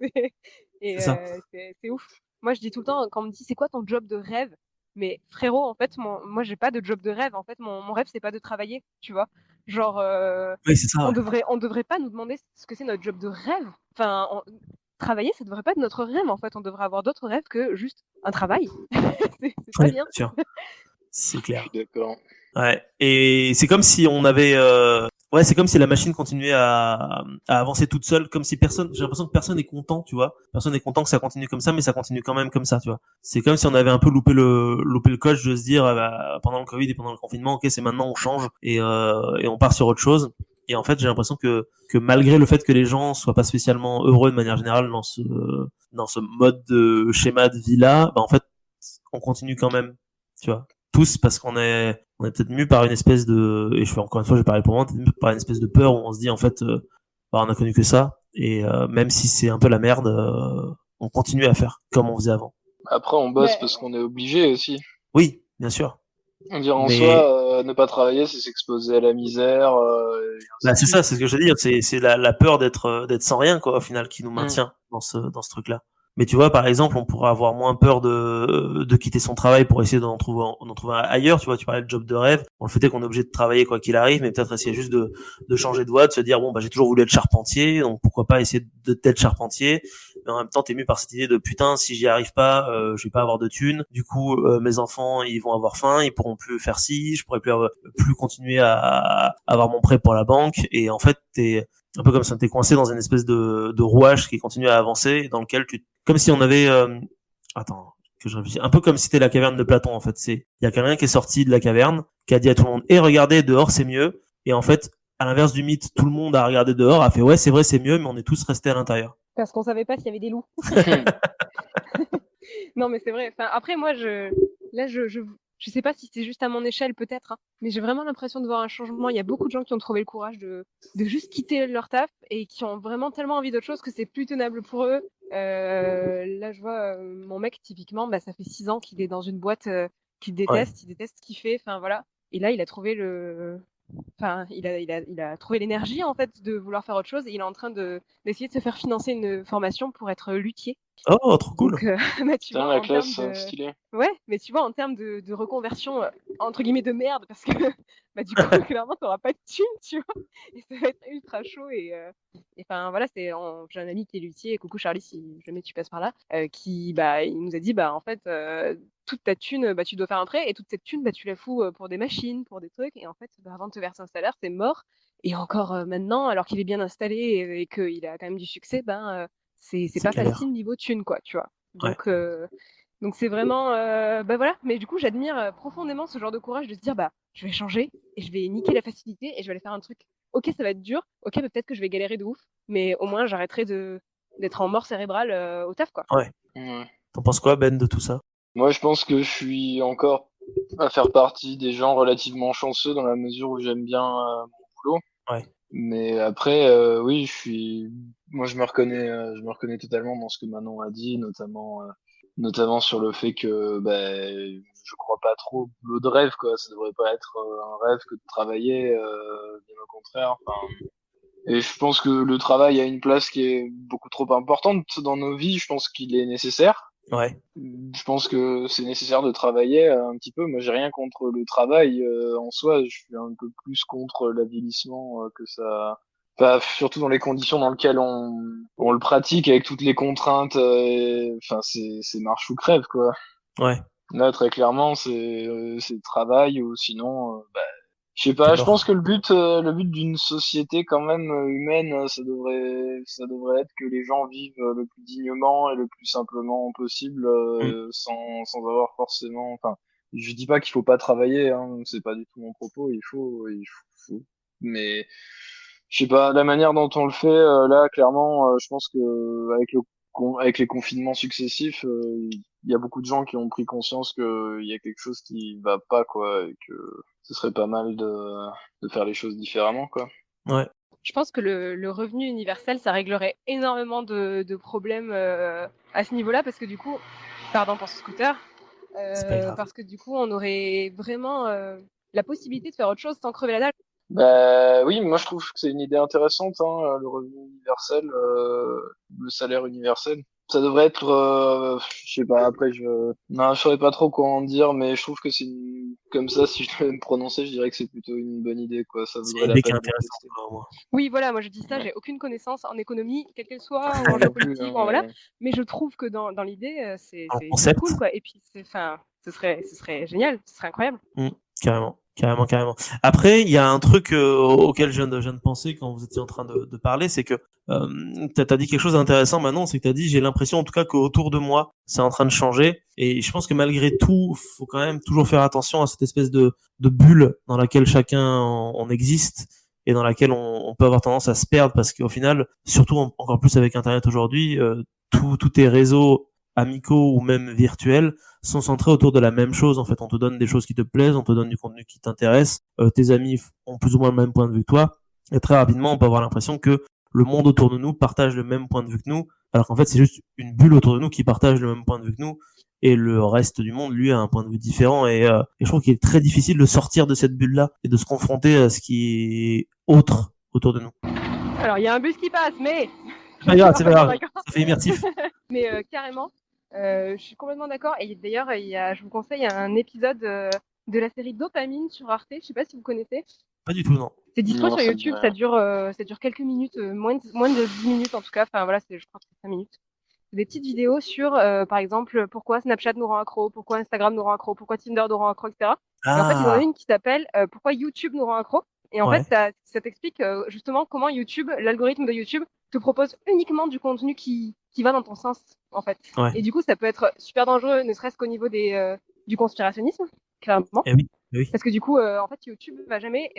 C'est- c'est Et ça. c'est ouf. Moi, je dis tout le temps, quand on me dit, c'est quoi ton job de rêve? Mais frérot, en fait, moi, j'ai pas de job de rêve. En fait, mon rêve, c'est pas de travailler, tu vois. Genre, Oui, c'est ça, ouais. on devrait pas nous demander ce que c'est notre job de rêve. Enfin, travailler, ça devrait pas être notre rêve, en fait. On devrait avoir d'autres rêves que juste un travail. C'est Oui, très bien bien. sûr. C'est Je suis clair. d'accord. Ouais. Et c'est comme si on avait, ouais, c'est comme si la machine continuait à avancer toute seule, comme si j'ai l'impression que personne est content, tu vois. Personne n'est content que ça continue comme ça, mais ça continue quand même comme ça, tu vois. C'est comme si on avait un peu loupé le coche de se dire, bah, pendant le Covid et pendant le confinement, ok, c'est maintenant, on change et on part sur autre chose. Et en fait, j'ai l'impression que malgré le fait que les gens soient pas spécialement heureux de manière générale dans ce mode de schéma de vie là, bah, en fait, on continue quand même, tu vois, tous, parce on est peut-être mu par une espèce de, et je fais encore une fois, je vais parler pour moi, peut-être mu par une espèce de peur où on se dit en fait, bah, on a connu que ça, et même si c'est un peu la merde, on continue à faire comme on faisait avant. Après, on bosse parce Mais qu'on est obligé aussi. Oui, bien sûr, On dirait en mais soi, ne pas travailler, c'est s'exposer à la misère, et ainsi bah, de c'est suite. ça, c'est ce que je veux dire, c'est la peur d'être sans rien, quoi, au final, qui nous Mm. maintient dans ce truc-là. Mais tu vois, par exemple, on pourrait avoir moins peur de quitter son travail pour essayer d'en trouver un ailleurs. Tu vois, tu parlais de job de rêve. Bon, le fait est qu'on est obligé de travailler quoi qu'il arrive, mais peut-être essayer juste de changer de voie, de se dire, bon, bah, j'ai toujours voulu être charpentier, donc pourquoi pas essayer d'être charpentier. Mais en même temps, t'es mu par cette idée de, putain, si j'y arrive pas, je vais pas avoir de thunes. Du coup, mes enfants, ils vont avoir faim, ils pourront plus faire ci, je pourrai plus continuer à avoir mon prêt pour la banque. Et en fait, t'es un peu comme ça, t'es coincé dans une espèce de rouage qui continue à avancer, dans lequel comme si on avait, attends, que je réfléchisse, un peu comme si c'était la caverne de Platon, en fait. Il y a quelqu'un qui est sorti de la caverne, qui a dit à tout le monde, et regardez, dehors, c'est mieux. Et en fait, à l'inverse du mythe, tout le monde a regardé dehors, a fait, ouais, c'est vrai, c'est mieux, mais on est tous restés à l'intérieur. parce qu'on savait pas s'il y avait des loups. Non, mais c'est vrai. Enfin, après, moi, là, je sais pas si c'est juste à mon échelle, peut-être, hein, mais j'ai vraiment l'impression de voir un changement. Il y a beaucoup de gens qui ont trouvé le courage de juste quitter leur taf et qui ont vraiment tellement envie d'autre chose que c'est plus tenable pour eux. Là, je vois mon mec, typiquement, bah, ça fait 6 ans qu'il est dans une boîte qu'il Ouais. déteste, il déteste ce qu'il fait, enfin voilà. Et là, il a trouvé il a trouvé l'énergie en fait de vouloir faire autre chose et il est en train d'essayer de se faire financer une formation pour être luthier. Oh, trop cool. Donc, bah, tu Putain, vois, la en termes classe, stylé. ouais, mais tu vois, en termes de reconversion, entre guillemets, de merde, parce que, bah, du coup, clairement, t'auras pas de thunes, tu vois, et ça va être ultra chaud et enfin, voilà, j'ai un ami qui est luthier, coucou Charlie, si jamais tu passes par là, qui, bah, il nous a dit, bah, en fait, toute ta thune, bah, tu dois faire un prêt et toute cette thune, bah, tu la fous, pour des machines, pour des trucs et en fait, bah, avant de te verser un salaire, c'est mort et encore, maintenant, alors qu'il est bien installé et qu'il a quand même du succès, ben, c'est C'est pas galère. facile niveau thune, quoi, tu vois? Ouais. Donc c'est vraiment, bah voilà. Mais du coup, j'admire profondément ce genre de courage de se dire, bah, je vais changer et je vais niquer la facilité et je vais aller faire un truc. Ok, ça va être dur. Ok, bah, peut-être que je vais galérer de ouf, mais au moins j'arrêterai d'être en mort cérébrale au taf, quoi. Ouais. Ouais. T'en penses quoi, Ben, de tout ça? Moi, je pense que je suis encore à faire partie des gens relativement chanceux dans la mesure où j'aime bien mon boulot. Ouais. Mais après, oui, moi, je me reconnais totalement dans ce que Manon a dit, notamment sur le fait que, je crois pas trop au boulot de rêve, quoi. Ça devrait pas être un rêve que de travailler, bien au contraire. Enfin, et je pense que le travail a une place qui est beaucoup trop importante dans nos vies. Je pense qu'il est nécessaire. Ouais. Je pense que c'est nécessaire de travailler un petit peu. Moi, j'ai rien contre le travail en soi. Je suis un peu plus contre l'avilissement que ça. Enfin, surtout dans les conditions dans lesquelles on le pratique, avec toutes les contraintes. Enfin, c'est marche ou crève, quoi. Ouais. Là, très clairement, c'est travail ou sinon, je sais T'es pas. Je pense mort. que le but d'une société quand même humaine, ça devrait être que les gens vivent le plus dignement et le plus simplement possible, Mm. sans avoir forcément. Enfin, je dis pas qu'il faut pas travailler, hein, c'est pas du tout mon propos. Il faut. Mais je sais pas, la manière dont on le fait là, clairement, je pense que avec les confinements successifs, il y a beaucoup de gens qui ont pris conscience qu'il y a quelque chose qui va pas, quoi, et que ce serait pas mal de faire les choses différemment, quoi. Ouais. Je pense que le revenu universel, ça réglerait énormément de problèmes à ce niveau-là, parce que du coup, pardon pour ce scooter, C'est pas grave. parce que du coup, on aurait vraiment la possibilité de faire autre chose sans crever la dalle. Bah oui, moi je trouve que c'est une idée intéressante, hein, le revenu universel, le salaire universel. Ça devrait être, je sais pas, après non, je saurais pas trop quoi en dire, mais je trouve que comme ça, si je devais me prononcer, je dirais que c'est plutôt une bonne idée, quoi. Ça C'est vaudrait une la idée qui est peine d'être intéressante, testé. quoi, au moins. Oui, voilà, moi je dis ça, Ouais. j'ai aucune connaissance en économie, quelle qu'elle soit, ou Moi en non plus, hein, géopolitique, ou en voilà, mais je trouve que dans l'idée, Un c'est cool, concept. quoi. Et puis, enfin, ce serait génial, ce serait incroyable. Mm. Carrément. Carrément, carrément. Après, il y a un truc auquel je viens de penser quand vous étiez en train de parler, c'est que t'as dit quelque chose d'intéressant maintenant, c'est que t'as dit j'ai l'impression en tout cas qu'autour de moi c'est en train de changer et je pense que malgré tout, faut quand même toujours faire attention à cette espèce de bulle dans laquelle chacun on existe et dans laquelle on peut avoir tendance à se perdre parce qu'au final, surtout encore plus avec Internet aujourd'hui, tous tes réseaux amicaux ou même virtuels sont centrés autour de la même chose. En fait, on te donne des choses qui te plaisent, on te donne du contenu qui t'intéresse. Tes amis ont plus ou moins le même point de vue que toi. Et très rapidement, on peut avoir l'impression que le monde autour de nous partage le même point de vue que nous, alors qu'en fait, c'est juste une bulle autour de nous qui partage le même point de vue que nous. Et le reste du monde, lui, a un point de vue différent. Et je trouve qu'il est très difficile de sortir de cette bulle-là et de se confronter à ce qui est autre autour de nous. Alors, il y a un bus qui passe, mais C'est pas je suis grave, c'est pas parfaitement grave. d'accord. Ça fait immersif. Mais carrément, je suis complètement d'accord. Et d'ailleurs, je vous conseille un épisode de la série Dopamine sur Arte. Je sais pas si vous connaissez. Pas du tout, non. C'est dispo Non, sur ça me dit YouTube. rien. Ça dure quelques minutes, moins de 10 minutes en tout cas. Enfin voilà, je crois que c'est 5 minutes. C'est des petites vidéos sur, par exemple, pourquoi Snapchat nous rend accro, pourquoi Instagram nous rend accro, pourquoi Tinder nous rend accro, etc. Et en fait, ils en ont Ah, une qui s'appelle pourquoi YouTube nous rend accro. Et en fait, ouais, ça t'explique justement comment YouTube, l'algorithme de YouTube, te propose uniquement du contenu qui va dans ton sens, en fait. ouais. Et du coup, ça peut être super dangereux, ne serait-ce qu'au niveau du conspirationnisme, clairement. Eh oui, eh oui. Parce que du coup, en fait, YouTube va jamais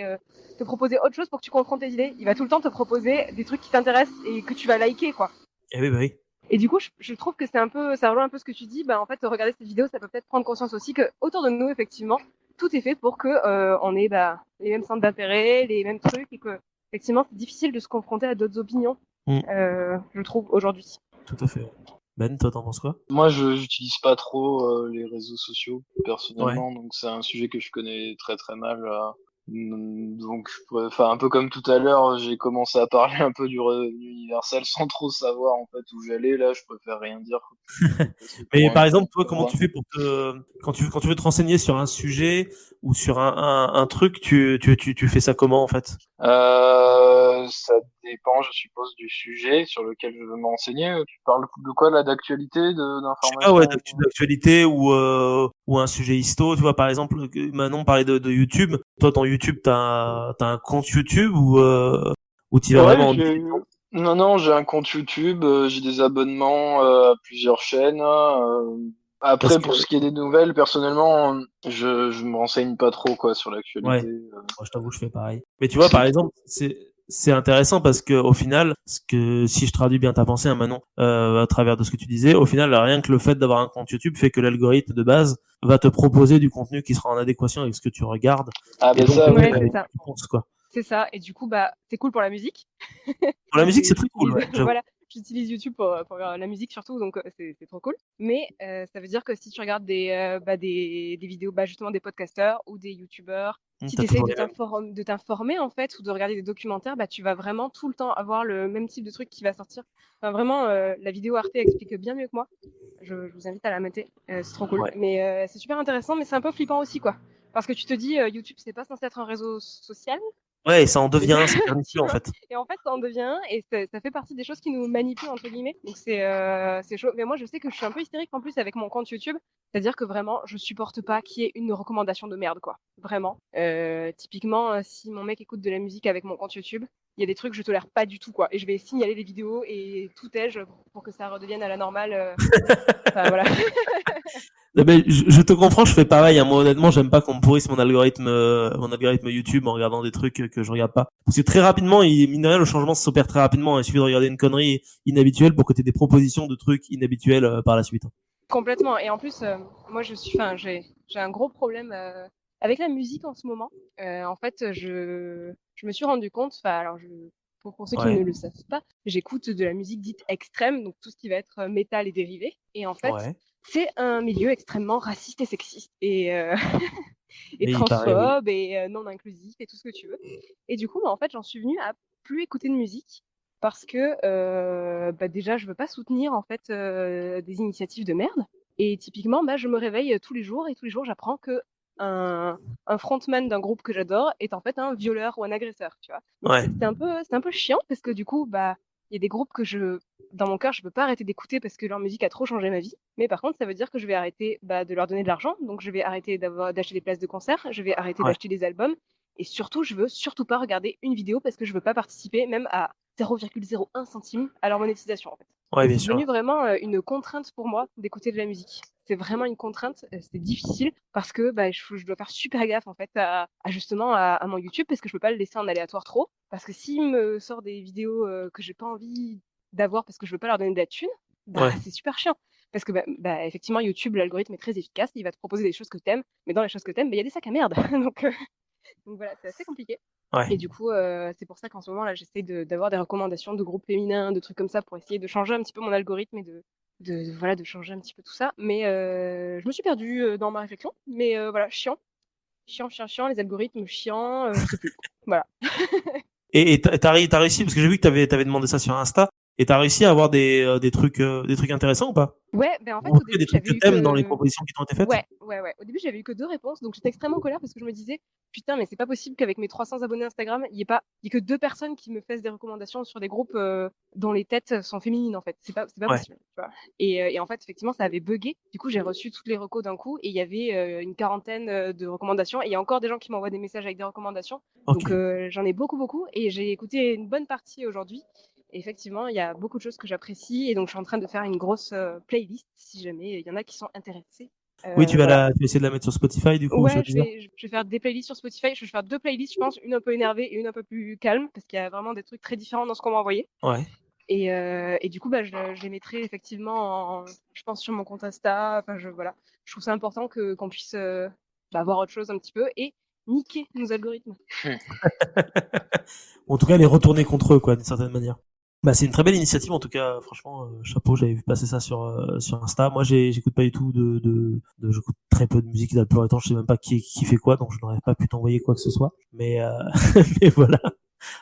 te proposer autre chose pour que tu confrontes tes idées. Il va tout le temps te proposer des trucs qui t'intéressent et que tu vas liker, quoi. Eh oui, bah oui. Et du coup, je trouve que ça rejoint un peu ce que tu dis. Bah, en fait, regarder cette vidéo, ça peut peut-être prendre conscience aussi que autour de nous, effectivement, tout est fait pour que on ait les mêmes centres d'intérêt, les mêmes trucs, et que effectivement, c'est difficile de se confronter à d'autres opinions, Mm. je trouve aujourd'hui. tout à fait. Ben, toi, t'en penses quoi? Moi, je j'utilise pas trop les réseaux sociaux Ouais. personnellement, donc c'est un sujet que je connais très très mal. Donc, enfin, un peu comme tout à l'heure, j'ai commencé à parler un peu du revenu universel sans trop savoir en fait où j'allais. Là, je préfère rien dire. Passer Mais pour par un exemple, con, toi, tu comment vois. tu fais pour quand tu veux te renseigner sur un sujet ou sur un truc, tu fais ça comment en fait? Ça dépend, je suppose, du sujet sur lequel je veux m'enseigner. Tu parles de quoi là, d'actualité, Je sais pas, ouais, d'information? d'actualité ou un sujet histo, tu vois, par exemple, Manon parlait de YouTube. Toi, ton YouTube, t'as un compte YouTube ou t'y vas Ouais, vraiment en j'ai dilettante? non, non, j'ai un compte YouTube, j'ai des abonnements à plusieurs chaînes. Parce Après, que, pour ce qui est des nouvelles, personnellement, je me renseigne pas trop quoi sur ouais, l'actualité. moi, je t'avoue, je fais pareil. Mais tu vois, C'est par trop. exemple, c'est intéressant parce que au final, ce que si je traduis bien ta pensée, hein, Manon, à travers de ce que tu disais, au final, rien que le fait d'avoir un compte YouTube fait que l'algorithme de base va te proposer du contenu qui sera en adéquation avec ce que tu regardes Ah et ben donc ça, oui. Ouais, avec c'est ce que ça. tu penses, quoi. C'est ça. Et du coup, bah, c'est cool pour la musique. Pour la Parce musique, que c'est très cool, j'utilise, ouais, j'avoue. voilà, j'utilise YouTube pour la musique surtout, donc c'est trop cool. Mais ça veut dire que si tu regardes des vidéos, bah, justement des podcasteurs ou des YouTubeurs, si tu T'as essayes toujours les mêmes. de t'informer en fait ou de regarder des documentaires, bah, tu vas vraiment tout le temps avoir le même type de truc qui va sortir. Enfin, vraiment, la vidéo Arte explique bien mieux que moi. Je vous invite à la mater, c'est trop cool. Ouais. Mais c'est super intéressant, mais c'est un peu flippant aussi, quoi. Parce que tu te dis, YouTube, c'est pas censé être un réseau social, Ouais, et ça en mais devient un, c'est pernicieux tu en vois? fait. Et en fait, ça en devient un et ça fait partie des choses qui nous «manipulent» entre guillemets, donc c'est chaud. Mais moi, je sais que je suis un peu hystérique en plus avec mon compte YouTube, c'est-à-dire que vraiment, je supporte pas qu'il y ait une recommandation de merde, quoi. Vraiment. Typiquement, si mon mec écoute de la musique avec mon compte YouTube, il y a des trucs que je tolère pas du tout, quoi, et je vais signaler les vidéos et tout ai-je pour que ça redevienne à la normale, enfin voilà. Mais je te comprends, je fais pareil, hein. Moi, honnêtement, j'aime pas qu'on me pourrisse mon algorithme YouTube en regardant des trucs que je regarde pas. Parce que très rapidement, mine de rien, le changement s'opère très rapidement. Il suffit de regarder une connerie inhabituelle pour que tu aies des propositions de trucs inhabituels par la suite. Complètement. Et en plus, moi, enfin, j'ai un gros problème avec la musique en ce moment. En fait, je me suis rendu compte, enfin, alors, pour ceux qui ne Ouais, le savent pas, j'écoute de la musique dite extrême, donc tout ce qui va être métal et dérivé. Et en fait, ouais. c'est un milieu extrêmement raciste et sexiste et Mais il paraît, oui. transphobe et non inclusif et tout ce que tu veux. Et du coup, bah, en fait, j'en suis venue à plus écouter de musique parce que bah, déjà, je veux pas soutenir en fait des initiatives de merde. Et typiquement, bah, je me réveille tous les jours et tous les jours, j'apprends que un frontman d'un groupe que j'adore est en fait un violeur ou un agresseur, tu vois. Donc Ouais, c'est un peu chiant parce que du coup, bah, il y a des groupes que dans mon cœur, je peux pas arrêter d'écouter parce que leur musique a trop changé ma vie. Mais par contre, ça veut dire que je vais arrêter bah, de leur donner de l'argent. Donc je vais arrêter d'acheter des places de concert, je vais arrêter ouais, d'acheter des albums. Et surtout, je veux surtout pas regarder une vidéo parce que je veux pas participer même à 0,01 centime à leur monétisation en fait. ouais, Donc bien c'est devenu sûr. vraiment une contrainte pour moi d'écouter de la musique. C'est vraiment une contrainte, c'est difficile parce que bah, je dois faire super gaffe en fait justement à mon YouTube parce que je peux pas le laisser en aléatoire trop. Parce que s'il me sort des vidéos que j'ai pas envie d'avoir parce que je veux pas leur donner de la thune, bah Ouais, c'est super chiant. Parce que bah, effectivement, YouTube, l'algorithme est très efficace, il va te proposer des choses que t'aimes, mais dans les choses que t'aimes, bah, il y a des sacs à merde. Donc voilà, c'est assez compliqué. ouais. Et du coup, c'est pour ça qu'en ce moment, là, j'essaie d'avoir des recommandations de groupes féminins, de trucs comme ça, pour essayer de changer un petit peu mon algorithme et voilà, de changer un petit peu tout ça. Mais je me suis perdue dans ma réflexion. Mais voilà, chiant. Chiant, chiant, chiant, les algorithmes chiants, je sais plus. Voilà. Et t'as réussi, parce que j'ai vu que t'avais demandé ça sur Insta, et t'as réussi à avoir des trucs intéressants ou pas? Ouais, ben en Ou fait, en au tout cas, des début, trucs j'avais que eu t'aimes dans les que propositions qui t'ont été faites? ouais, ouais, ouais. Au début, j'avais eu que 2 réponses, donc j'étais extrêmement en colère parce que je me disais: «Putain, mais c'est pas possible qu'avec mes 300 abonnés Instagram, il y ait que 2 personnes qui me fassent des recommandations sur des groupes, dont les têtes sont féminines, en fait. C'est pas Ouais, possible», tu vois? Et en fait, effectivement, ça avait buggé. Du coup, j'ai reçu toutes les recos d'un coup et il y avait, une quarantaine, de recommandations et il y a encore des gens qui m'envoient des messages avec des recommandations. ok. Donc j'en ai beaucoup, beaucoup et j'ai écouté une bonne partie aujourd'hui. Et effectivement, il y a beaucoup de choses que j'apprécie et donc je suis en train de faire une grosse, playlist si jamais il y en a qui sont intéressés. Oui, Voilà. tu vas essayer de la mettre sur Spotify, du coup, ou sur Ouais, Deezer? je vais faire des playlists sur Spotify. Je vais faire 2 playlists, je pense, une un peu énervée et une un peu plus calme, parce qu'il y a vraiment des trucs très différents dans ce qu'on m'a envoyé. Ouais. Et du coup, bah, je les mettrai effectivement, je pense, sur mon compte Insta. Enfin, voilà. Je trouve ça important qu'on puisse bah, voir autre chose un petit peu et niquer nos algorithmes. En tout cas, les retourner contre eux, quoi, d'une certaine manière. Bah, c'est une très belle initiative en tout cas, franchement, chapeau, j'avais vu passer ça sur Insta. Moi, j'écoute pas du tout j'écoute très peu de musique la plupart du temps, je sais même pas qui fait quoi, donc je n'aurais pas pu t'envoyer quoi que ce soit. Mais mais voilà.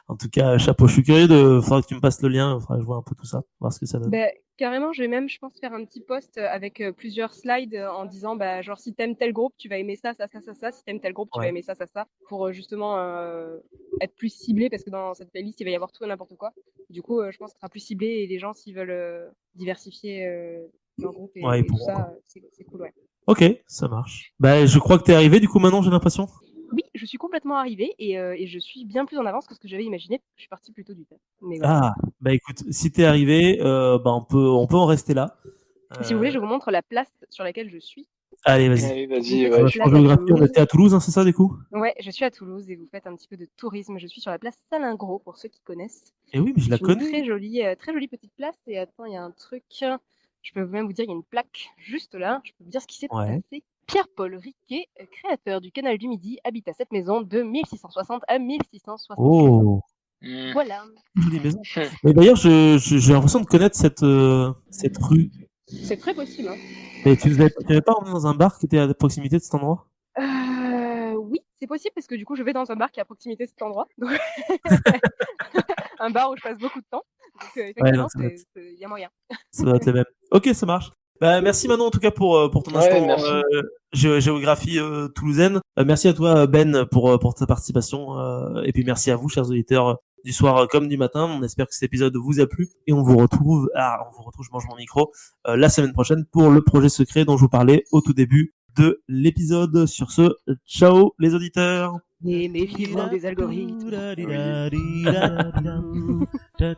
En tout cas, chapeau. Je suis curieux faudra que tu me passes le lien, faudra que je vois un peu tout ça, voir ce que ça donne. Bah, carrément, je vais même, je pense, faire un petit post avec plusieurs slides en disant, bah, genre, si t'aimes tel groupe, tu vas aimer ça, ça, ça, ça, ça. Si t'aimes tel groupe, tu vas Ouais. aimer ça, ça, ça. Pour justement être plus ciblé, parce que dans cette playlist, il va y avoir tout et n'importe quoi. Du coup, je pense que ce sera plus ciblé et les gens, s'ils veulent diversifier leur groupe Ouais, et tout pourront, ça, c'est cool, ouais. Ok, ça marche. Bah, je crois que t'es arrivé du coup maintenant, j'ai l'impression. Oui, je suis complètement arrivée et je suis bien plus en avance que ce que j'avais imaginé. Je suis partie plus tôt du temps. Mais voilà. Ah, bah écoute, si t'es arrivé, bah on peut en rester là. Si vous voulez, je vous montre la place sur laquelle je suis. Allez, vas-y. Allez, Une vas-y, petite ouais. place En à géographie, on Toulouse. était à Toulouse, hein, c'est ça du coup? Ouais, je suis à Toulouse et vous faites un petit peu de tourisme. Je suis sur la place Salingros pour ceux qui connaissent. Eh oui, mais je la C'est une connais. très jolie petite place. Et attends, il y a un truc. Je peux même vous dire, il y a une plaque juste là. Je peux vous dire ce qui s'est Ouais. passé. Pierre-Paul Riquet, créateur du Canal du Midi, habite à cette maison de 1660 à 1664. Oh, Voilà. jolie maison. Mais d'ailleurs, j'ai l'impression de connaître cette rue. C'est très possible. Hein. Mais tu n'avais pas emmené dans un bar qui était à proximité de cet endroit? Oui, c'est possible parce que du coup, je vais dans un bar qui est à proximité de cet endroit. Donc... un bar où je passe beaucoup de temps. Donc, effectivement, il y a moyen. Ça doit être les mêmes. Ok, ça marche. Bah, merci Manon en tout cas pour ton Ouais, instant merci. géographie toulousaine. Merci à toi Ben pour ta participation. Et puis merci à vous, chers auditeurs, du soir comme du matin. On espère que cet épisode vous a plu et on vous retrouve, je mange mon micro, la semaine prochaine pour le projet secret dont je vous parlais au tout début de l'épisode. Sur ce, ciao les auditeurs. Et méfiez-vous des algorithmes. Da